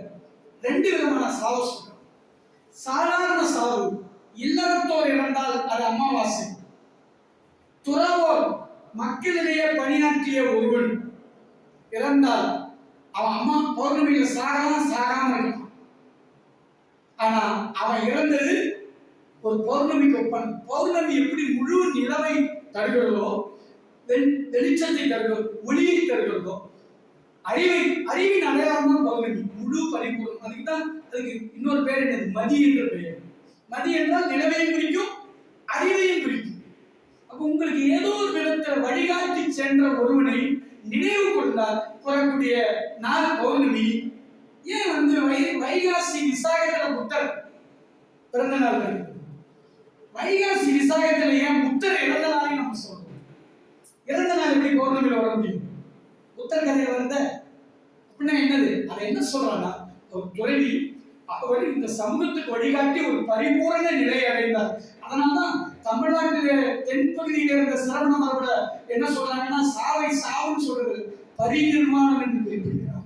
ரெண்டு விதமான சாவு சொல்றோம். சாதாரண சாவு, இல்லறத்தோர் இறந்தால் அது அமாவாசை. துறவோர், மக்களிடையே பணியாற்றிய ஒருவன் இறந்தால் அவன் பௌர்ணமியில சாகாம இருக்கான். ஆனா அவன் இறந்தது ஒரு பௌர்ணமிக்கு ஒப்பன். பௌர்ணமி எப்படி முழு நிலவை தருகிறதோ, வெளிச்சத்தை தருகிறதோ, ஒளியை தருகிறதோ, அறிவின் அடையாளம் தான் பௌர்ணமி, முழு பரிபூர்ணம். அதுக்கு இன்னொரு பேர் என்னது, மதி என்ற பெயர். மதி என்றால் நிலவையும் குறிக்கும், அறிவையும் குறிக்கும். அப்ப உங்களுக்கு ஏதோ ஒரு விதத்தில் வழிகாட்டி சென்ற ஒருவனை நினைவு கொண்டால் கூறக்கூடிய நாள் பௌர்ணமி. ஏன் வைகாசி விசாகத்துல புத்தர் பிறந்த நாள் வருது? வைகாசி விசாகத்துல ஏன் புத்தர் இறந்த நாளை நம்ம சொல்றோம்? இறந்த நாள் எப்படி பௌர்ணமியில வர முடியும்? புத்தர் கதையில வந்த அப்படின்னா என்னது? அதை என்ன சொல்றாங்கன்னா, ஒரு துறவி அவர் இந்த சமூகத்துக்கு வழிகாட்டி ஒரு பரிபூரண நிலை அடைந்தார். அதனால்தான் தமிழ்நாட்டில தென்பகுதியில இருந்த சிரவண மரபுல என்ன சொல்றாங்கன்னா, சாவை சாவுன்னு சொல்றது பரிநிர்மாணம் என்று குறிப்பிடுகிறார்,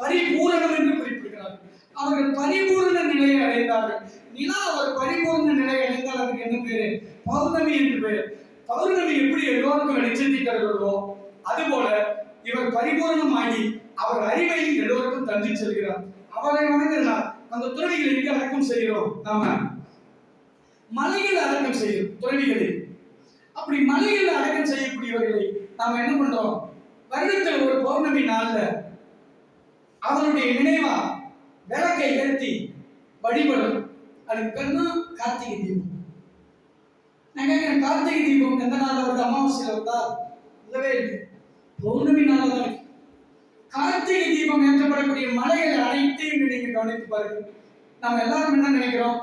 பரிபூரணம் என்று குறிப்பிடுகிறார். அவர்கள் பரிபூரண நிலையை அடைந்தார்கள். நிலா ஒரு பரிபூரண நிலையை அடைந்தால் அதுக்கு என்ன பேரு? பௌர்ணமி என்று பேரு. பௌர்ணமி எப்படி எல்லோருக்கும் வெளிச்சத்தை தருகிறதோ அதுபோல இவர் பரிபூரணமாகி அவர் அறிவை எல்லோருக்கும் தந்தி செல்கிறார். அவரை வணங்கினார். அந்த துறவிகளை எங்க அடக்கம் செய்கிறோம்? நாம மலையில் அடக்கம் செய்கிறோம் துறவிகளை. அப்படி மலையில் அடக்கம் செய்யக்கூடியவர்களை நாம என்ன பண்றோம்? வருடத்தில் ஒரு பௌர்ணமி நாள்ல அவருடைய நினைவா விளக்கை ஏற்றி வழிபடும். அதுக்கு பேர் தான் கார்த்திகை தீபம். நான் கேட்கிறேன், கார்த்திகை தீபம் எந்த நாள் வருது? அமாவாசையில் வருதா? இல்லவே இல்லை, பௌர்ணமி நாள் தான். கார்த்திகை தீபம் ஏற்றப்படக்கூடிய மலைகள் அனைத்தையும் நீங்க கவனித்து பாருங்கள். நம்ம எல்லாரும் என்ன நினைக்கிறோம்?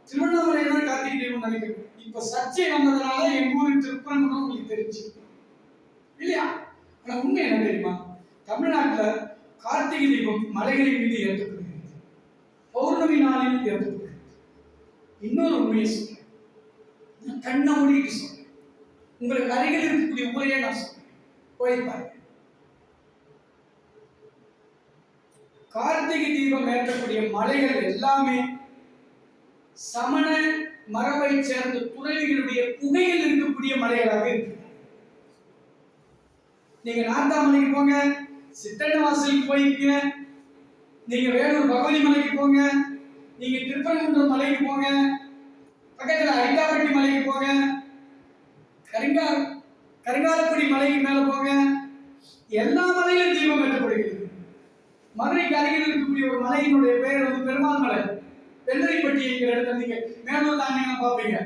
திருவண்ணாமலை தான் கார்த்திகை தீபம் நினைக்கிறோம். இப்ப சர்ச்சை வந்ததுனால எங்க ஊரின் திருப்பரங்குன்றம் உங்களுக்கு தெரிஞ்சு இல்லையா? ஆனா உண்மை என்ன தெரியுமா? தமிழ்நாட்டுல கார்த்திகை தீபம் மலைகளின் மீது ஏற்றப்படுகிறது, பௌர்ணமி நாளில் ஏற்றப்படுகிறது. இன்னொரு உண்மையை சொல்றேன், கண்ணை மூடிட்டு சொல்றேன். உங்களுக்கு அருகில் இருக்கக்கூடிய ஊரையே நான் சொல்றேன், போய் பாருங்க. கார்த்திகை தீபம் ஏற்றக்கூடிய மலைகள் எல்லாமே சமண மரபை சேர்ந்த துறவிகளுடைய குகையில் இருக்கக்கூடிய மலைகளாக இருக்கு. நீங்க நார்த்தாமலைக்கு போங்க, சித்தன்னவாசலுக்கு போய்க்குங்க, நீங்க வேலூர் பகவதி மலைக்கு போங்க, நீங்க திருப்பரங்குன்றம் மலைக்கு போங்க, பக்கத்துல ஐட்டாப்பட்டி மலைக்கு போங்க, கருங்காலக்குடி மலைக்கு மேல போங்க, எல்லா மலையிலும் தீபம் ஏற்றப்படுகிறது. மதுரைக்கு அருகில் இருக்கக்கூடிய ஒரு மலையினுடைய பெயர் பெருமாள் மலை. வெள்ளரிப்பட்டி என்கிற இடத்துல நீங்க மேலூர் தாண்டினா பார்ப்பீங்க.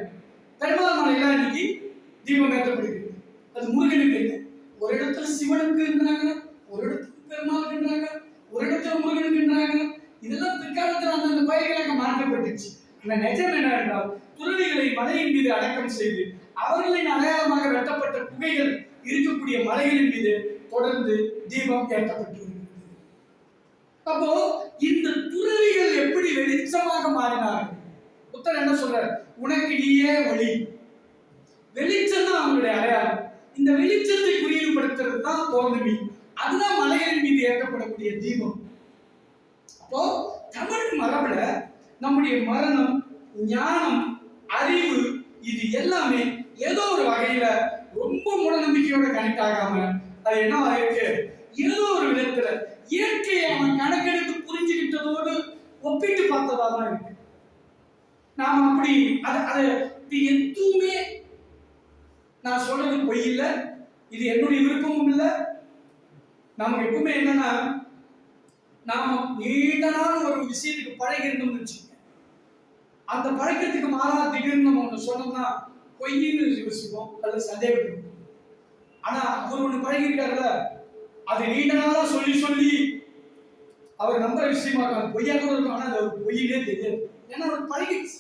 பெருமாள் மலையில இன்னைக்கு தீபம் ஏற்றப்படுகிறது. அது முருகனுக்கு இல்லை. ஒரு இடத்துல சிவனுக்கு இருக்கிறாங்க, ஒரு இடத்துல பெருமாளுக்கு இருக்கிறாங்க, ஒரு இடத்துல முருகனுக்கு இருக்கிறாங்க. இதெல்லாம் பிற்காலத்தில் அந்த கோயில்களாக மாற்றப்பட்டுச்சு. அந்த நிஜம் என்ன என்றால், துறவிகளை மலையின் மீது அடக்கம் செய்து அவர்களின் அடையாளமாக வெட்டப்பட்ட குகைகள் இருக்கக்கூடிய மலைகளின் மீது தொடர்ந்து தீபம் ஏற்றப்பட்டு. அப்போ இந்த துறவிகள் எப்படி வெளிச்சமாக மாறினார்கள்? புத்தர் என்ன சொல்றார்? உனக்கு நீயே ஒளி. வெளிச்சம் தான் அவங்களுடைய அடையாளம். இந்த வெளிச்சத்தை குறியீடுபடுத்துறது தான் பௌர்ணமி. அதுதான் மலைகளின் மீது ஏற்றப்படக்கூடிய தீபம். அப்போ தமிழ் மரபுல நம்முடைய மரணம், ஞானம், அறிவு இது எல்லாமே ஏதோ ஒரு வகையில ரொம்ப மூட நம்பிக்கையோட கனெக்ட் ஆகாம அது என்ன இருக்கு? ஏதோ ஒரு விதத்துல இயற்கையை அவன் கணக்கெடுத்து புரிஞ்சுக்கிட்டதோடு ஒப்பிட்டு பார்த்ததா தான் இருக்கு. நாம அப்படி இது எதுவுமே நான் சொல்றது பொய் இல்லை, இது என்னுடைய விருப்பமும் இல்லை. நமக்கு எப்பவுமே என்னன்னா, நாம நீண்ட நாள் ஒரு விஷயத்துக்கு பழகி இருந்தோம்னு வச்சுக்கோங்க, அந்த பழக்கத்துக்கு மாறா திடீர்னு நம்ம ஒன்று சொன்னோம்னா பொய்ன்னு யோசிப்போம் அல்லது சந்தேகப்படுவோம். ஆனா அவர் ஒண்ணு பழகி இருக்காருல்ல, அது நீண்ட நாளா சொல்லி சொல்லி அவர் நம்புற விஷயமா இருக்காங்க. பொய்யா கூட இருக்கும், ஆனா அது பொய்யிலே தெரியாது, ஏன்னா அவர் பழகிடுச்சு.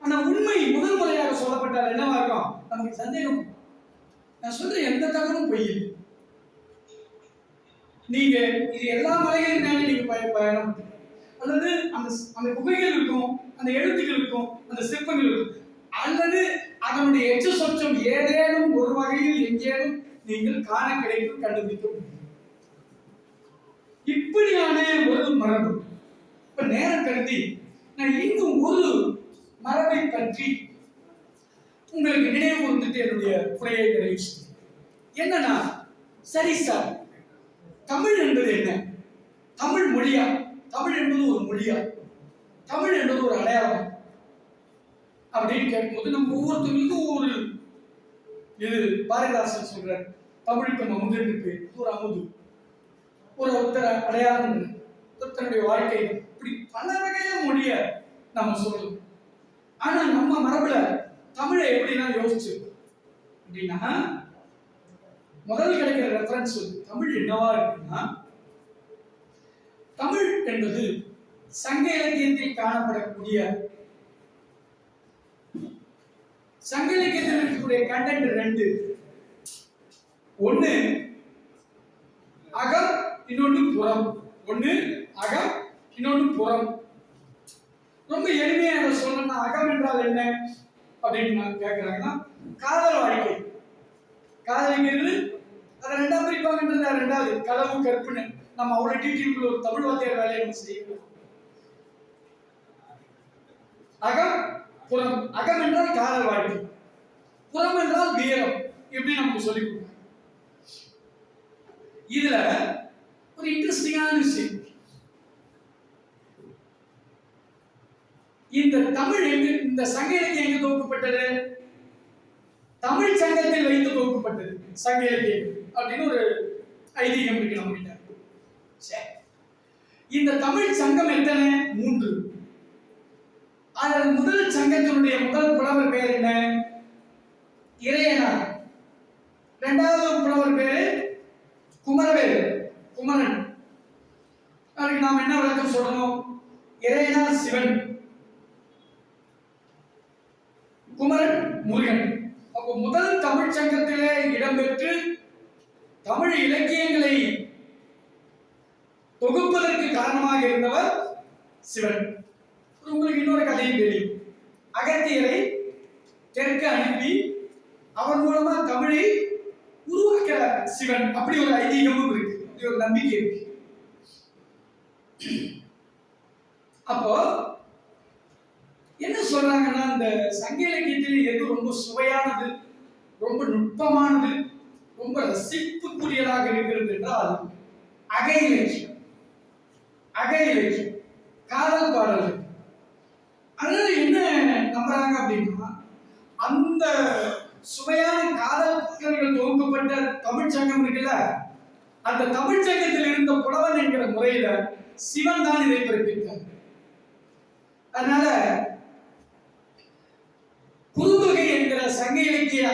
ஆனா உண்மை முதல் முறையாக சொல்லப்பட்டால் என்னவா இருக்கும்? நமக்கு சந்தேகம். நான் சொல்ற எந்த தகவலும் பொய் இல்லை. நீங்க இது எல்லா மலைகளின் மேலே நீங்க பயணம் அல்லது அந்த குகைகள் இருக்கும், அந்த எழுத்துக்கள் இருக்கும், அந்த சிற்பங்கள் இருக்கும், அல்லது அதனுடைய எச்ச சொச்சம் ஏதேனும் ஒரு வகையில் எங்கேனும் நீங்கள் காண கிடைக்கும், கண்டுபிடிக்க முடியும். இப்படியான ஒரு மரபு. இப்ப நேரம் கருதி நான் இன்னும் ஒரு மரபை பற்றி உங்களுக்கு நினைவு வந்துட்டு என்னுடைய உரையை நிறைவு செய்கிறேன். என்னன்னா, சரி சார், தமிழ் என்பது என்ன? தமிழ் மொழியா? தமிழ் என்பது ஒரு மொழியா? தமிழ் என்பது ஒரு அடையாளம் அப்படின்னு கேட்கும்போது நம்ம ஒவ்வொருத்தருக்கும் ஒரு இது பாரதிதாசன் சொல்றார், தமிழுக்கு அமுது இருக்கு, ஒரு அமுது, ஒரு ஒருத்தர் அடையாளம், ஒருத்தருடைய வாழ்க்கை, இப்படி பல வகையான மொழிய நம்ம சொல்லணும். ஆனா நம்ம மரபுல தமிழை எப்படின்னா யோசிச்சு அப்படின்னா முதல் கிடைக்கிற ரெஃபரன்ஸ் தமிழ் என்னவா இருக்குன்னா, தமிழ் என்பது சங்க இலக்கியத்தில் காணப்படக்கூடிய சங்க இலக்கியத்தில் இருக்கக்கூடிய கண்டென்ட் ரெண்டு. ஒண்ணு அகம், இன்னொன்னு புறம். ஒண்ணு அகம், இன்னொன்னு புறம். ரொம்ப எளிமையா சொல்லணும்னா அகம் என்றால் என்ன அப்படின்னு நான் கேட்கிறாங்கன்னா, காதல் வாழ்க்கை. காதலிங்கிறது அதை ரெண்டாம் பிரிப்பாங்கன்றது ரெண்டாவது களவு கற்பனை. நம்ம அவ்வளவு டீட்டெயில் ஒரு தமிழ் வாத்தியார் வேலையை நம்ம செய்யணும். அகம் புறம். அகம் என்றால் காதல் வாழ்க்கை, புறம் என்றால் வீரம். எப்படி நமக்கு சொல்லிக் கொடுத்தாங்க. இதுல ஒரு இன்ட்ரெஸ்டிங்கான விஷயம், இந்த தமிழ் இந்த சங்க இலக்கியம் எங்க தொகுக்கப்பட்டது? தமிழ் சங்கத்தில் வைத்து தொகுக்கப்பட்டது சங்க இலக்கியம் அப்படின்னு ஒரு ஐதீகம் இருக்கு நம்ம கிட்ட. இந்த தமிழ் சங்கம் எத்தனை? 3. அதில் முதல் சங்கத்தினுடைய முதல் புலவர் பேர் என்ன? இறையனார். இரண்டாவது புலவர் பேரு குமரவேல், குமரன். அதுக்கு நாம் என்ன விளக்கம் சொல்லணும்? இறையனார் சிவன், குமரன் முருகன். அப்போ முதல் தமிழ் சங்கத்திலே இடம்பெற்று தமிழ் இலக்கியங்களை தொகுப்பதற்கு காரணமாக இருந்தவர் சிவன். உங்களுக்கு இன்னொரு கதையும் தெரியும். அகத்தியரை தெற்கு அனுப்பி அவர் மூலமா தமிழை உருவாக்க சிவன். அப்படி ஒரு ஐதீகமும் இருக்கு, அப்படி ஒரு நம்பிக்கை இருக்கு. அப்போ என்ன சொல்றாங்கன்னா, இந்த சங்க இலக்கியத்தில் எது ரொம்ப சுவையானது, ரொம்ப நுட்பமானது, ரொம்ப ரசிப்புக்குரியதாக இருக்கிறது என்றால் அக இலக்கியம். அக இலக்கியம், காதல் பாடல்கள். அதனால என்ன நம்புறாங்க அப்படின்னா, அந்த சுவையான காதல் பாடல்கள் தொகுக்கப்பட்ட தமிழ் சங்கம் இருக்குல்ல, அந்த தமிழ் சங்கத்தில் இருந்த புலவன் என்கிற முறையில சிவன் தான் இதை பிறப்பித்தார். அதனால குறுந்தொகை என்கிற சங்க இலக்கிய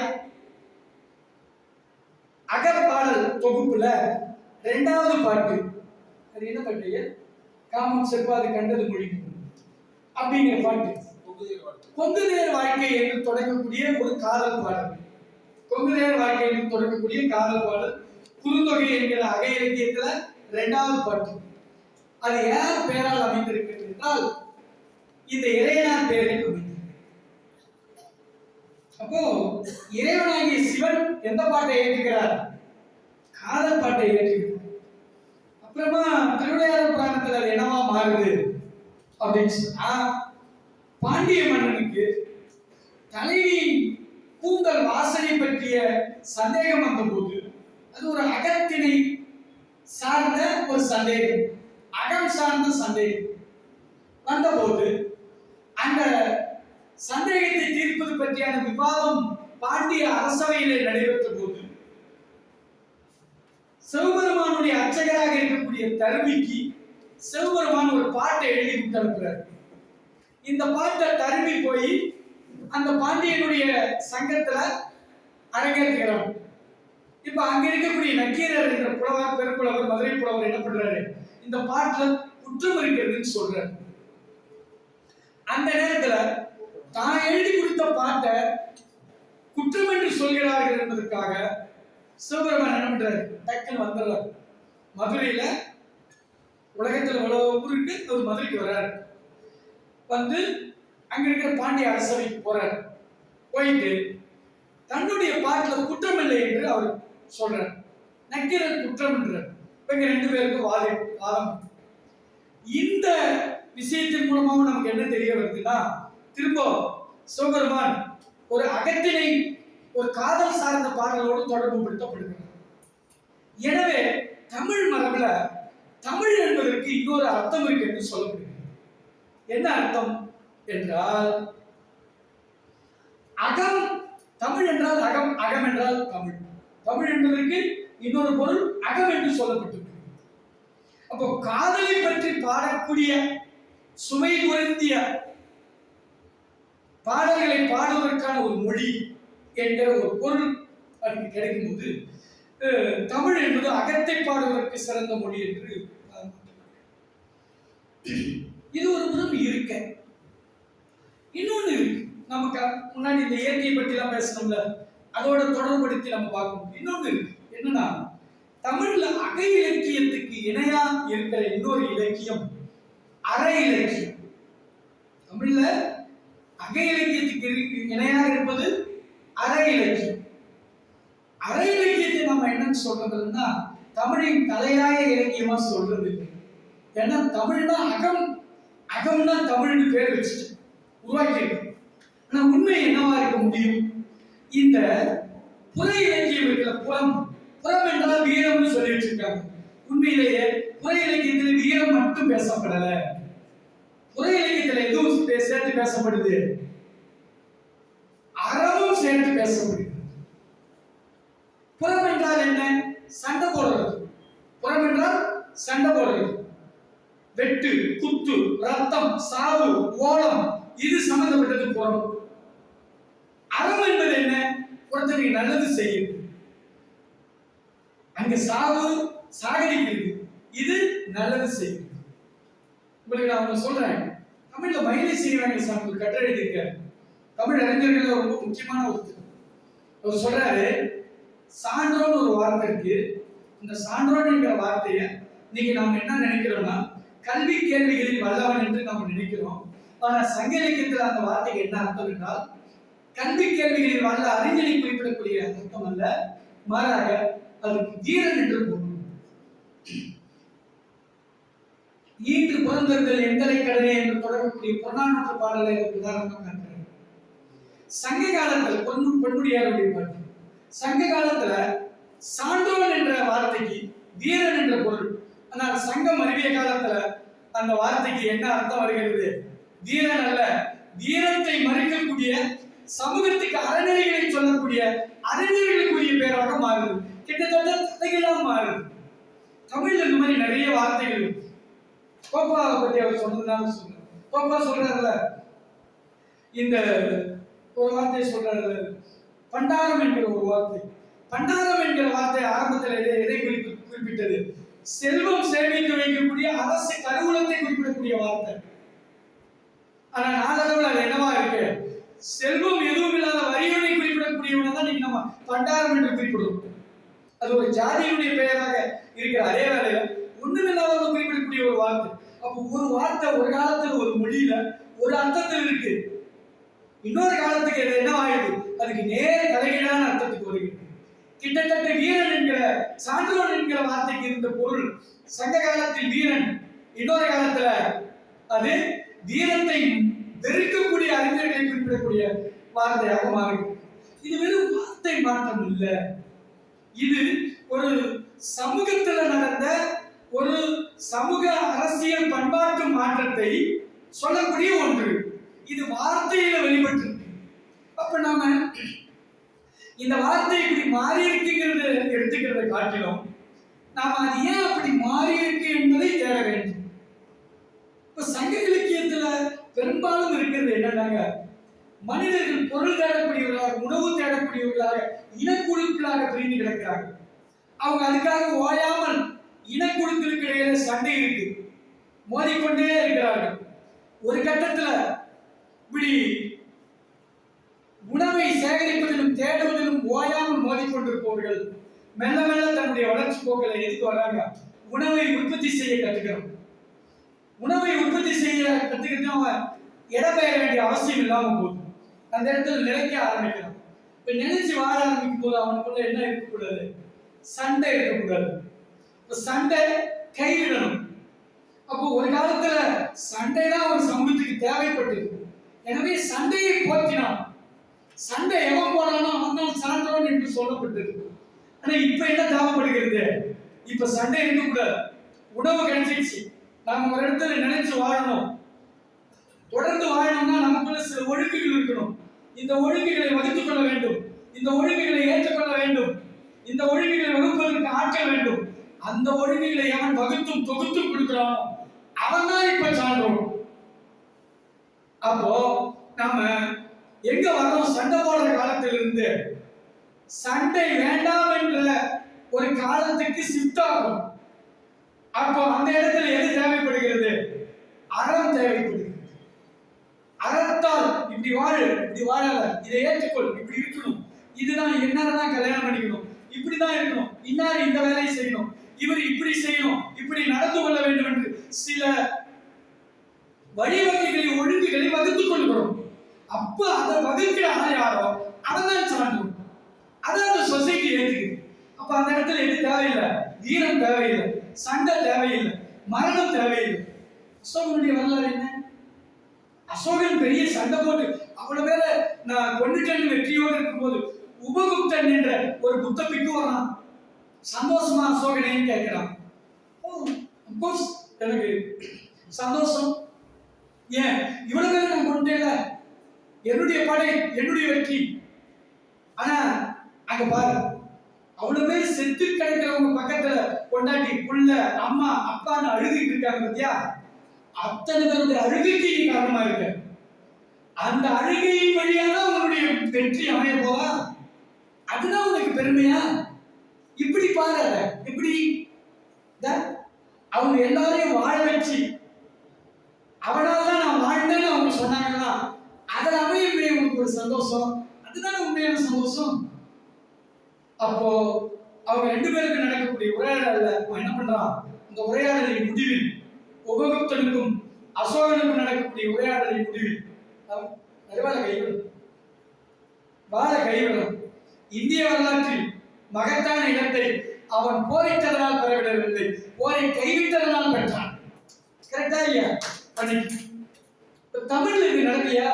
அகப்பாடல் தொகுப்புல 2வது பாட்டு, அது என்ன பாட்டு? காமம் செப்பாது கண்டது மொழி அப்படிங்கிற பாட்டு. கொங்குதேர் வாழ்க்கை என்று தொடங்கக்கூடிய ஒரு காதல் பாடல். கொங்குதேர் வாழ்க்கை என்று தொடங்கக்கூடிய காதல் பாடல் குறுந்தொகை என்கிற அக இலக்கியத்துல 2வது பாட்டு. அது யார் பெயரால் அமைந்திருக்கிறது என்றால் இந்த இறையனார் பெயரில் அமைந்திருக்கிறது. அப்போ இறைவனாகிய சிவன் எந்த பாட்டை ஏற்றுகிறார்? காதல் பாட்டை ஏற்றுகிறார். அப்புறமா திருவிளையாடல் புராணத்தில் அது என்னவா மாறுது அப்படின்னு சொன்னா, பாண்டிய மன்னனுக்கு தலைவி கூந்தல் வாசனை பற்றிய சந்தேகம் வந்த போது, அது ஒரு அகத்தினை சார்ந்த ஒரு சந்தேகம், அகம் சார்ந்த சந்தேகம் வந்தபோது அந்த சந்தேகத்தை தீர்ப்பது பற்றியான விவாதம் பாண்டிய அரசவையிலே நடைபெற்ற போது சிவபெருமானுடைய அர்ச்சகராக இருக்கக்கூடிய தருமிக்கு சிவபெருமான் ஒரு பாட்டை எழுதி கொடுத்து அனுப்புறார். இந்த பாட்டை தருமி போய் அந்த பாண்டியனுடைய சங்கத்துல அரங்கேற்றுகிறார். இப்ப அங்க இருக்கக்கூடிய நக்கீரர் என்ற புலவர், பெரும்புலவர், மதுரை புலவர் என்ன பண்றாரு? இந்த பாட்டுல குற்றம் இருக்கிறதுன்னு சொல்றாரு. அந்த நேரத்துல தான் எழுதி கொடுத்த பாட்டை குற்றம் என்று சொல்கிறார்கள் என்பதற்காக சிவபெருமான் என்ன பண்றாரு? டக்குன்னு வந்துடுறாரு. மதுரையில உலகத்துல எவ்வளவு ஊர் இருக்கு, ஒரு மதுரைக்கு வர்றாரு. வந்து அங்க இருக்கிற பாண்டிய அரசவைக்கு போறாரு. போயிட்டு தன்னுடைய பாட்டுல குற்றம் இல்லை என்று அவர் சொல்றார். நக்கீரர் குற்றம் என்றார். இவங்க 2 பேருக்கும் வாதம். இந்த விஷயத்தின் மூலமாக நமக்கு என்ன தெரிய வருதுன்னா, திரும்ப சிவபெருமான் ஒரு அகத்தினை ஒரு காதல் சார்ந்த பாடலோடு தொடர்பு படுத்தப்படுகிறார். எனவே தமிழ் மரபுல தமிழ் என்பதற்கு இன்னொரு அர்த்தம் இருக்கு என்று சொல்லப்படுகிறது. என்ன அர்த்தம் என்றால், அகம், தமிழ் என்றால் அகம், அகம் என்றால் தமிழ். தமிழ் என்பதற்கு இன்னொரு பொருள் அகம் என்று சொல்லப்பட்டிருக்கு. அப்போ காதலை பற்றி பாடக்கூடிய சுவை குறைந்திய பாடல்களை பாடுவதற்கான ஒரு மொழி என்கிற ஒரு பொருள் அதுக்கு கிடைக்கும்போது தமிழ் என்பது அகத்தை பாடுவதற்கு சிறந்த மொழி என்று இது ஒரு புறம் இருக்க. இன்னொன்னு இருக்கு, நமக்கு முன்னாடி இந்த இயற்கையை பற்றி எல்லாம் பேசணும்ல, அதோட தொடர்படுத்தி நம்ம பார்க்கணும். இன்னொன்னு இருக்கு, என்னன்னா தமிழ்ல அக இலக்கியத்துக்கு இணையா இருக்கிற இன்னொரு இலக்கியம் அற இலக்கியம். தமிழ்ல அக இலக்கியத்துக்கு இணையாக இருப்பது அற இலக்கியம். அற இலக்கியத்தை நம்ம என்னன்னு சொல்றதுன்னா தமிழின் தலையாய இலக்கியமா சொல்றது. ஏன்னா தமிழ்னா அகம், அகம்னா தமிழ்னு பேர் வச்சுட்டு உருவாக்கி இருக்கு. ஆனா உண்மை என்னவா இருக்க முடியும்? இந்த புற இலக்கியம் இருக்கிற புறம், புறம் என்றால் வீரம்னு சொல்லி வச்சிருக்காங்க. உண்மையிலேயே புற இலக்கியத்தில் வீரம் மட்டும் பேசப்படல. புற இலக்கியத்தில் எதுவும் சேர்த்து பேசப்படுது, அறமும் சேர்த்து பேசப்படுது. புறம் என்றால் என்ன? சண்டை போடுறது. புறம் என்றால் சண்டை போடுறது, வெட்டு, குத்து, ரத்தம், சாவு, ஓலம், இது சம்பந்தப்பட்டது புறம். அறம் என்பது என்ன? ஒருத்தருக்கு நல்லது செய்யுது, அங்க சாவு சாகரிக்கிறது, இது நல்லது செய்யுது. உங்களுக்கு நான் ஒண்ணு சொல்றேன். தமிழ்ல மயிலை சீனிவாசன் சாமி ஒரு கட்டுரை எழுதியிருக்காரு. தமிழ் அறிஞர்கள் ரொம்ப முக்கியமான ஒருத்தர். அவர் சொல்றாரு, சான்றோன் ஒரு வார்த்தை இருக்கு. இந்த சான்றோன் என்கிற வார்த்தையை நீங்க நாம என்ன நினைக்கிறோம்னா கல்வி கேள்விகளில் வல்லவன் என்று நம்ம நினைக்கிறோம். ஆனா சங்க இலக்கியத்தில் அந்த வார்த்தைக்கு என்ன அர்த்தம் என்றால் கல்வி கேள்விகளில் வல்ல அறிஞனை குறிப்பிடக்கூடிய அர்த்தம் அல்ல, மாறாக அதுக்கு வீரன் என்று பொருள். ஈன்று புறந்தர்கள் எங்களை கடனே என்று தொடரக்கூடிய புறநானூற்று பாடலை உதாரணமாக காட்டுறாங்க. சங்க காலத்துல பொன்முடியாருடைய பாட்டு. சங்க காலத்துல சான்றோன் என்ற வார்த்தைக்கு வீரன் என்ற பொருள். ஆனால் சங்கம் அறிவிய காலத்துல அந்த வார்த்தைக்கு என்ன அர்த்தம் வருகிறது? வீரன் அல்ல, வீரத்தை மறுக்கக்கூடிய, சமூகத்துக்கு அறநெறிகளை சொல்லக்கூடிய அறிஞர்களுக்குரிய பேராக மாறுது. கிட்டத்தட்ட கதைகளாக மாறுது. தமிழ்ல இந்த மாதிரி நிறைய வார்த்தைகள் இருக்கு. கோப்பாவை பத்தி அவர் சொன்னதுனால சொல்றேன். கோப்பா சொல்றாருல, இந்த ஒரு வார்த்தை சொல்றாரு, பண்டாரம் என்கிற ஒரு வார்த்தை. பண்டாரம் என்கிற வார்த்தை ஆரம்பத்தில் எதை குறிப்பிட்டது? செல்வம் சேமித்து வைக்கக்கூடிய அரசு கருவூலத்தை குறிப்பிடக்கூடிய வார்த்தை. ஆனா நாளளவில் அது என்னவா இருக்கு? செல்வம் எதுவும் இல்லாத வரிகளை குறிப்பிடக்கூடியவனை தான் நீங்க நம்ம பண்டாரம் என்று குறிப்பிடுவோம். அது ஒரு ஜாதியுடைய பெயராக இருக்கிற அதே வேளையில ஒண்ணுமில்லாதவங்க குறிப்பிடக்கூடிய ஒரு வார்த்தை. அப்போ ஒரு வார்த்தை ஒரு காலத்துல ஒரு மொழியில ஒரு அர்த்தத்தில் இருக்கு, இன்னொரு காலத்துக்கு அது என்னவாயிடுது? அதுக்கு நேர் தலைகீழான அர்த்தத்துக்கு வருகிறது. கிட்டத்தட்ட வீரன் என்கிற, சான்றோன் என்கிற வார்த்தைக்கு இருந்த பொருள் சங்க காலத்தில் வீரன், இன்னொரு காலத்துல அது வீரத்தை வெறுக்கக்கூடிய அறிஞர்களை குறிப்பிடக்கூடிய வார்த்தையாக மாறுகிறது. இது வெறும் வார்த்தை மாற்றம் இல்லை, இது ஒரு சமூகத்துல நடந்த ஒரு சமூக அரசியல் பண்பாட்டு மாற்றத்தை சொல்லக்கூடிய ஒன்று. இது வார்த்தையில வெளிப்பட்டு. அப்ப நாம இந்த வார்த்தை இப்படி மாறி இருக்குங்கிறத எடுத்துக்கிறத காட்டிலும் நாம அது ஏன் அப்படி மாறி இருக்கு என்பதை தேட வேண்டும். இப்ப சங்க இலக்கியத்துல பெரும்பாலும் இருக்கிறது என்னன்னாங்க, மனிதர்கள் பொருள் தேடக்கூடியவர்களாக, உணவு தேடக்கூடியவர்களாக, இனக்குழுக்களாக பிரிந்து கிடக்கிறாங்க. அவங்க அதுக்காக ஓயாமல் இனக்குழுக்களுக்கு இடையில சண்டை இருக்கு, மோதிக்கொண்டே இருக்கிறார்கள். ஒரு கட்டத்துல இப்படி உணவை சேகரிப்பதிலும் தேடுவதிலும் ஓயாமல் மோதிக்கொண்டிருப்பவர்கள் மெல்ல மெல்ல தன்னுடைய வளர்ச்சி போக்களை எதுக்கு வராங்க? உணவை உற்பத்தி செய்ய கத்துக்கிறோம். உணவை உற்பத்தி செய்ய கத்துக்கிட்டு அவன் இடம்பெயர வேண்டிய அவசியம் இல்லாம போகுது. அந்த இடத்துல நிலைக்க ஆரம்பிக்கிறான். இப்ப நினைச்சு வாழ ஆரம்பிக்கும் போது அவனுக்குள்ள என்ன இருக்கக்கூடாது? சண்டை இருக்கக்கூடாது. சண்டை கைவிடணும். அப்போ ஒரு காலத்துல சண்டை தான் ஒரு சமூகத்துக்கு தேவைப்பட்டது. எனவே சண்டையை போற்றினான். சண்டை எவன் போனானோ அவன் தான் சான்றவன் என்று சொல்லப்பட்டது. ஆனா இப்ப என்ன தேவைப்படுகிறது? இப்ப சண்டை இருக்கக்கூடாது, உணவு கிடைச்சிருச்சு, நாம ஒரு இடத்துல நினைச்சு வாழணும். தொடர்ந்து வாழணும்னா நமக்குள்ள சில ஒழுங்குகள் இருக்கணும். இந்த ஒழுங்குகளை வகுத்துக் கொள்ள வேண்டும், இந்த ஒழுங்குகளை ஏற்றுக்கொள்ள வேண்டும், இந்த ஒழுங்குகளை வகுப்பதற்கு ஆட்கள் வேண்டும். அந்த ஒழுங்குகளை எவன் வகுத்தும் தொகுத்தும் கொடுக்கிறானோ அவன் தான் இப்ப சான்றோம். அப்போ நாம எங்க வரோம்? சண்டை போடுற காலத்திலிருந்து சண்டை வேண்டாம் என்ற ஒரு காலத்துக்கு ஷிஃப்ட் ஆகும். அப்போ அந்த இடத்துல எது தேவைப்படுகிறது? அறம் தேவைப்படுகிறது. அறத்தால் இப்படி வாழ, இப்படி வாழல, இதை ஏற்றுக்கொள், இப்படி இருக்கணும், இதுதான் என்னதான் கல்யாணம் பண்ணிக்கணும், இப்படிதான் இருக்கணும், இன்னார் இந்த வேலையை செய்யணும், இவர் இப்படி செய்யணும், இப்படி நடந்து கொள்ள வேண்டும் என்று சில வழிவகைகளை ஒழுங்குகளை வகுத்துக் கொள்கிறோம். அப்ப அதை வகுக்கிற ஆள் யாரோ அவன்தான் சான்றோம். அதான் அந்த சொசைட்டி ஏற்றுக்குது. அப்ப அந்த இடத்துல எது தேவையில்லை? வீரம் தேவையில்லை, சண்டை தேவையில்லை, மரணம் தேவையில்லை. அசோகனுடைய வரலாறு என்ன? அசோகன் பெரிய சண்டை போட்டு அவ்வளவு பேர நான் கொண்டுட்டேன் வெற்றியோடு இருக்கும்போது உபகுப்தன் என்ற ஒரு புத்த பிக்கு வரான். சந்தோஷமா அசோகனேன்னு கேட்கிறான். எனக்கு சந்தோஷம். ஏன் இவ்வளவு பேர் நான் கொண்டேல, என்னுடைய படை, என்னுடைய வெற்றி. ஆனா அங்க பாரு, அவ்வளவு பேர் செத்து கிடக்கிறவங்க பக்கத்துல கொண்டாட்டி புள்ள அம்மா அப்பான்னு அழுகிட்டு இருக்காங்க பத்தியா? அத்தனை பேருடைய அழுகைக்கு நீ காரணமா இருக்க. அந்த அழுகையின் வழியாதான் உன்னுடைய வெற்றி அமைய போவா. அதுதான் உனக்கு பெருமையா? இப்படி பாரு, இப்படி அவங்க எல்லாரையும் வாழ வச்சு அவனால நான் வாழ்ந்தேன்னு அவங்க சொன்னாங்கன்னா அதில் அமையுமே உனக்கு ஒரு சந்தோஷம். அதுதானே உண்மையான சந்தோஷம். அப்போ அவங்க ரெண்டு பேருக்கு நடக்கக்கூடிய உரையாடல அவன் என்ன பண்றான்? அந்த உரையாடலின் முடிவில் உபகுப்தனுக்கும் அசோகனுக்கும் நடக்கக்கூடிய உரையாடலின் முடிவில் வாழ கைவிடும். இந்திய வரலாற்றில் மகத்தான இடத்தை அவன் போரிட்டதனால் பெறவிடவில்லை, போரை கைவிட்டதனால் பெற்றான். கரெக்டா இல்லையா? தமிழ்ல இது நடக்கலையா?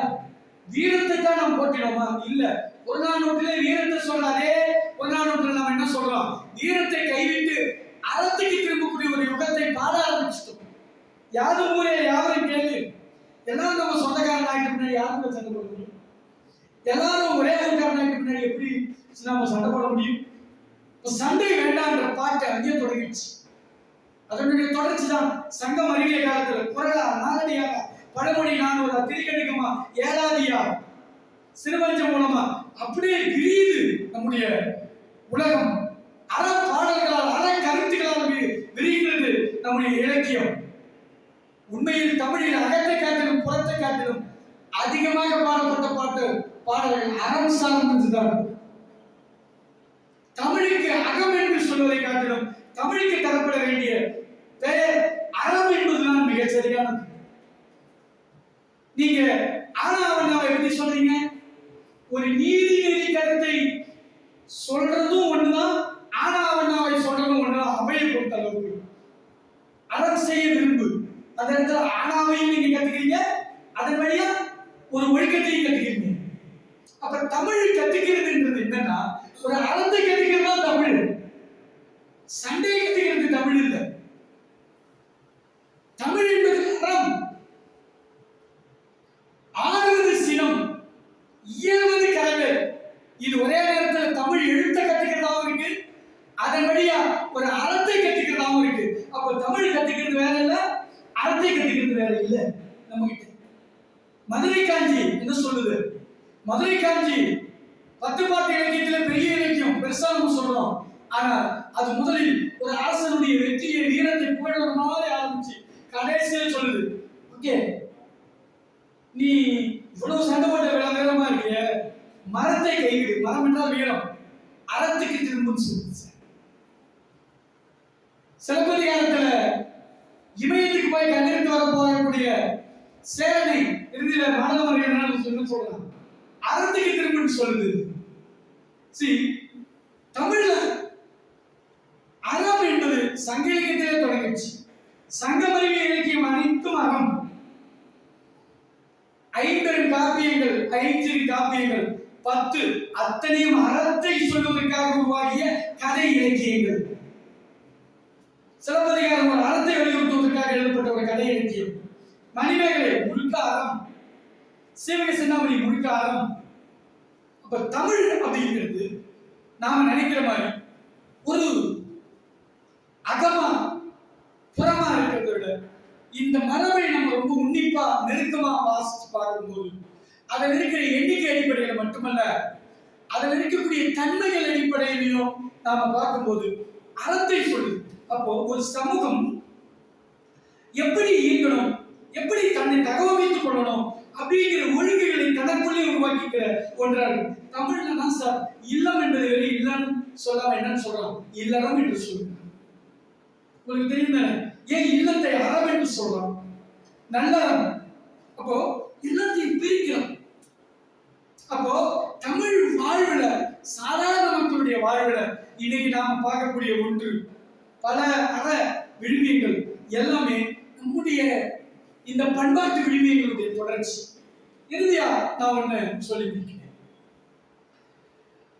வீரத்தை தான் நாம் போட்டினோமா? இல்ல. புறநானூற்றிலே வீரத்தை சொல்லாதே. புறநானூற்றில் நம்ம என்ன சொல்றோம்? வீரத்தை கைவிட்டு அறத்துக்கு திரும்பக்கூடிய ஒரு யுகத்தை பாட ஆரம்பிச்சிட்டோம். யாரும் ஊரே யாரும் கேள்வி. எல்லாரும் நம்ம சொந்தக்காரன் ஆகிட்டு முன்னாடி யாரும் சண்டை போட முடியும்? எல்லாரும் ஒரே ஊருக்காரன் ஆகிட்டு முன்னாடி எப்படி நம்ம சண்டை போட முடியும்? சண்டை வேண்டாம்ன்ற பாட்டை அங்கேயே தொடங்கிடுச்சு. அதனுடைய தொடர்ச்சி தான் சங்கம் அறிவிய காலத்தில் குரலா, நாகடியாக, பழமொழி, நானூறு, திரிகணிகமா, ஏலாதியா, சிறுவஞ்சம் மூலமா அப்படியே விரியுது நம்முடைய உலகம். அற பாடல்களால், அற கருத்துக்களால் விரிகிறது நம்முடைய இலக்கியம். உண்மையில் தமிழில் அகத்தை காட்டிலும் புறத்தை காட்டிலும் அதிகமாக பாடப்பட்ட பாடல்கள் அறம் சார்ந்ததுதான். தமிழுக்கு அகம் என்று சொல்வதை காட்டிலும் தமிழுக்கு தரப்பட வேண்டிய பெயர் அறம் என்பதுதான் மிக சரியானது. நீங்க ஆனாவண்ணாவை எப்படி சொல்றீங்க? ஒரு நீதி நெறி கருத்தை சொல்றதும் ஒண்ணுதான், ஆனாவண்ணாவை சொல்றதும் ஒண்ணுதான். அவையை பொறுத்த அளவுக்கு அறம் செய்ய விரும்பு, அந்த இடத்துல ஆனாவையும் நீங்க கத்துக்கிறீங்க, அதன் வழியா ஒரு ஒழுக்கத்தையும் கத்துக்கிறீங்க. அப்ப தமிழ் கத்துக்கிறதுன்றது என்னன்னா ஒரு அறத்தை கத்துக்கிறது தான் தமிழ். சண்டை கத்துக்கிறது தமிழ் இல்லை. தமிழ் என்பது அறம். ஆறுவது சினம், இயல்வது கலவை. இது ஒரே நேரத்தில் தமிழ் எழுத்த கத்துக்கிறதாவும் இருக்கு, அதன் வழியா ஒரு அறத்தை கத்துக்கிறதாவும் இருக்கு. அப்ப தமிழ் கத்துக்கிறது வேற இல்ல, அறத்தை கத்துக்கிறது வேற இல்ல. நம்ம கிட்ட மதுரை காஞ்சி என்ன சொல்லுது? மதுரை காஞ்சி 10 பாட்டு இலக்கியத்தில் பெரிய இலக்கியம், பெருசா நம்ம சொல்றோம். ஆனா அது முதலில் ஒரு அரசனுடைய வெற்றியை, வீரத்தை புகழ்ற மாதிரி ஆரம்பிச்சு கடைசியில் சொல்லுது, ஓகே நீ இவ்வளவு சண்டை போட்ட வீரமா இருக்கிய, மரத்தை கைவிடு. மரம் என்றால் வீரம், அறத்துக்கு திரும்பும் சொல்லுச்சு. சிலப்பதிகாரத்துல இமயத்துக்கு போய் கண்ணெடுத்து வர போகக்கூடிய சேரனை இறுதியில மாணவர்கள் சொல்லலாம், அறத்துக்கு திரும்புன்னு சொல்லுது. தமிழ்ல அறம் என்பது சங்க இலக்கியத்திலே தொடங்கிச்சு. சங்கம் அறிவிய இலக்கியம் அனைத்தும் அறம். 50 காப்பியங்கள், 5 காப்பியங்கள், 10 அத்தனையும் அறத்தை சொல்வதற்காக உருவாகிய கதை இலக்கியங்கள். சிலப்பதிகாரம் ஒரு அறத்தை வலியுறுத்துவதற்காக எழுதப்பட்ட ஒரு கதை இலக்கியம். மணிமேகலை முழுக்க அறம், சிவக சிந்தாமணி முழுக்க அறம். அப்ப தமிழ் அப்படிங்கிறது நாம நினைக்கிற மாதிரி ஒரு அகமா புறமா இருக்கிறத விட இந்த மரபை நம்ம ரொம்ப உன்னிப்பா நெருக்கமா வாசிச்சு பார்க்கும்போது அதில் இருக்கிற எண்ணிக்கை அடிப்படையில் மட்டுமல்ல, அதில் இருக்கக்கூடிய தன்மைகள் அடிப்படையிலையும் நாம பார்க்கும்போது அறத்தை சொல்லுது. அப்போ ஒரு சமூகம் எப்படி இயங்கணும், எப்படி தன்னை தகவமைத்துக் கொள்ளணும் அப்படிங்கிற ஒழுங்குகளை தனக்குள்ளே உருவாக்கிக்கிற ஒன்றாக தமிழ்ல தான் சார் இல்லம் என்பது இல்லம் சொல்லாம என்னன்னு சொல்றோம், இல்லறம் என்று சொல்லுங்க. உங்களுக்கு தெரியும் தானே, ஏன் இல்லத்தை அறம் என்று சொல்றோம், நல்லறம். அப்போ எல்லாத்தையும் பிரிக்கிறோம். அப்போ தமிழ் வாழ்வுல, சாதாரண மக்களுடைய வாழ்வுல இன்னைக்கு நாம பார்க்கக்கூடிய ஒன்று, பல அற விழுமியங்கள் எல்லாமே நம்முடைய இந்த பண்பாட்டு விழுமியங்களுடைய தொடர்ச்சி. இறுதியா நான் ஒண்ணு சொல்லி முடிக்கிறேன்.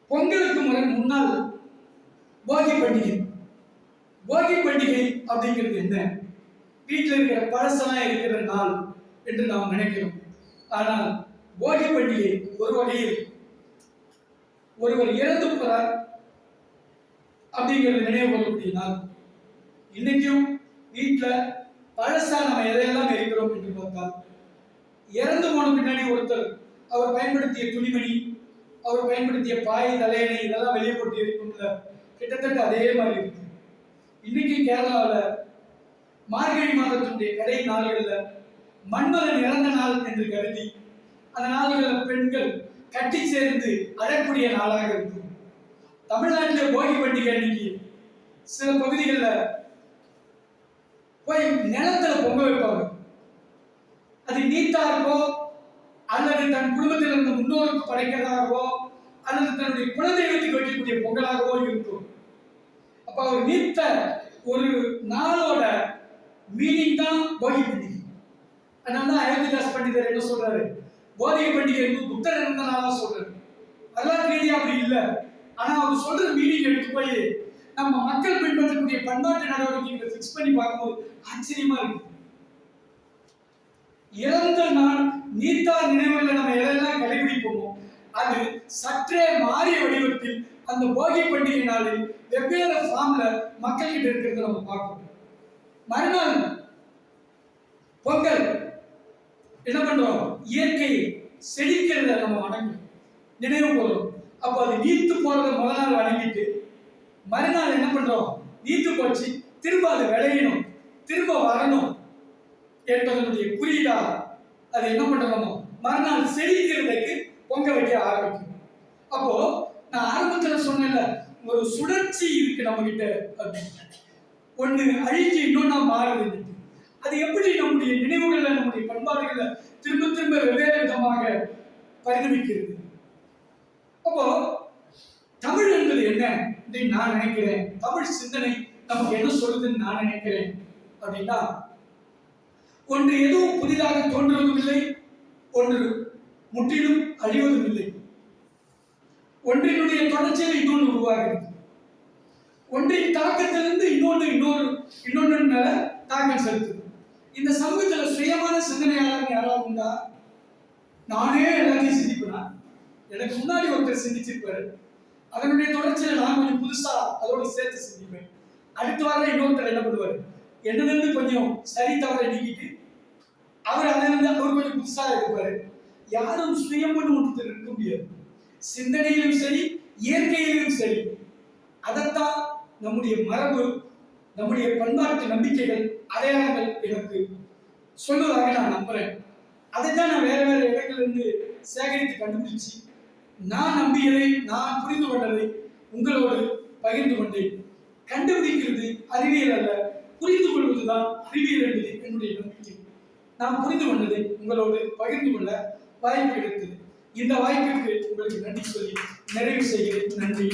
பொங்கலுக்கு முன்னால் போகி பண்டிகை. போகி பண்டிகை அப்படிங்கிறது என்ன? வீட்டில் இருக்கிற பழசெல்லாம் இருக்கிற நாள் என்று நாம் நினைக்கிறோம். ஆனால் போகி பண்டிகை ஒரு வகையில் ஒருவர் இறந்து போறார் அப்படிங்கிறது நினைவு கொள்ளக்கூடிய நாள். இன்னைக்கும் வீட்டில் பழசா நம்ம எதையெல்லாம் இருக்கிறோம் என்று பார்த்தால், இறந்து போன பின்னாடி ஒருத்தர் அவர் பயன்படுத்திய துணிமணி, அவர் பயன்படுத்திய பாய், தலையணை இதெல்லாம் வெளியே போட்டு இருக்கும்ல, கிட்டத்தட்ட அதே மாதிரி இருக்கு. இன்னைக்கு கேரளாவில் மார்கழி மாதத்தினுடைய கடை நாள்கள்ல மன்மதன் இறந்த நாள் என்று கருதி அந்த நாள்களில் பெண்கள் கட்டி சேர்ந்து அழக்கூடிய நாளாக இருக்கும். தமிழ்நாட்டில் போகி பண்டிகை அன்னைக்கு சில பகுதிகளில் போய் நிலத்துல பொங்க வைப்பாங்க. அது நீட்டா இருக்கோ, அல்லது தன் குடும்பத்தில் இருந்த முன்னோருக்கு படைக்கிறதாகவோ, அல்லது தன்னுடைய குலதெய்வத்துக்கு வைக்கக்கூடிய பொங்கலாகவோ இருக்கும். அப்ப அவர் நீத்த ஒரு நாளோட மீனிங் தான் போகி பண்டிகை. அதனால அயோத்திதாஸ் பண்டிதர் என்ன சொல்றாரு, போகி பண்டிகை புத்தர் இறந்த நாளா சொல்றாரு. வரலாற்று ரீதியா அப்படி இல்லை. ஆனா அவர் சொல்ற மீனிங் எடுத்து போய் நம்ம மக்கள் பின்பற்றக்கூடிய பண்பாட்டு நடவடிக்கைகளை பிக்ஸ் பண்ணி பார்க்கும்போது ஆச்சரியமா இருக்கு. இறந்த நாள் நீத்தார் நினைவுகளை நம்ம எதெல்லாம் கடைபிடிப்போமோ அது சற்றே மாறிய வடிவத்தில் அந்த போகி பண்டிகை நாளில் வெவ்வேறு ஃபார்ம்ல மக்கள் கிட்ட இருக்கிறத நம்ம பார்க்கணும். மறுநாள் பொங்கல் என்ன பண்றோம், இயற்கை செழிக்கிறத நம்ம வணங்கி நினைவு போறோம். அப்போ அது நீத்து போறத முதல் நாள் வணங்கிட்டு மறுநாள் என்ன பண்றோம், நீத்து போச்சு, திரும்ப அது விளையணும், திரும்ப வரணும் என்பதனுடைய குறியீடா அது என்ன பண்றோமோ மறுநாள் செழிக்கிறதுக்கு பொங்க வைக்க ஆரம்பிக்கும். அப்போ நான் ஆரம்பத்துல சொன்னேன்ல, ஒரு சுழற்சி இருக்கு நம்ம கிட்ட அப்படின்னு. ஒண்ணு அழிஞ்சு இன்னொன்னா மாறுது. அது எப்படி நம்முடைய நினைவுகள்ல, நம்முடைய பண்பாடுகள்ல திரும்ப திரும்ப வெவ்வேறு விதமாக பரிணமிக்கிறது. அப்போ தமிழ் என்பது என்ன நான் நினைக்கிறேன், தமிழ் சிந்தனை நமக்கு என்ன சொல்லுதுன்னு நான் நினைக்கிறேன் அப்படின்னா, ஒன்று எதுவும் புதிதாக தோன்றுவதும் இல்லை, ஒன்று முற்றிலும் அழிவதும் இல்லை. ஒன்றினுடைய தொடர்ச்சியில் இன்னொன்று உருவாகிறது. ஒன்றின் தாக்கத்திலிருந்து இன்னொன்று மேல தாக்கம் செலுத்துது. இந்த சமூகத்துல சுயமான சிந்தனையாளர் யாராவது உண்டா? நானே எல்லாத்தையும் சிந்திப்பேன். எனக்கு முன்னாடி ஒருத்தர் சிந்திச்சிருப்பாரு, அதனுடைய தொடர்ச்சியில நான் கொஞ்சம் புதுசா அதோட சேர்த்து சிந்திப்பேன். அடுத்த வாரம் இன்னொருத்தர் என்ன பண்ணுவாரு, என்னது கொஞ்சம் சரி தவறை நீக்கிட்டு அவர் அதிலிருந்து அவர் கொஞ்சம் புதுசா இருப்பாரு. யாரும் சுயம்னு ஒருத்தர் இருக்க முடியாது. சிந்தனையிலும் சரி, இயற்கையிலும் சரி. அதைத்தான் நம்முடைய மரபு, நம்முடைய பண்பாட்டு நம்பிக்கைகள், அடையாளங்கள் எனக்கு சொல்லுவதாக நான் நம்புறேன். அதைத்தான் நான் வேற வேற இடங்களிலிருந்து சேகரித்து கண்டுபிடிச்சு நான் நம்பியதை, நான் புரிந்து கொண்டதை உங்களோடு பகிர்ந்து கொண்டேன். கண்டுபிடிக்கிறது அறிவியல் அல்ல, புரிந்து கொள்வதுதான் அறிவியல் என்பது என்னுடைய நம்பிக்கை. நான் புரிந்து கொண்டதை உங்களோடு பகிர்ந்து கொள்ள வாய்ப்பு கிடைத்தது. இந்த வாய்ப்பிற்கு உங்களுக்கு நன்றி சொல்லி நிறைவு செய்கிறேன். நன்றி.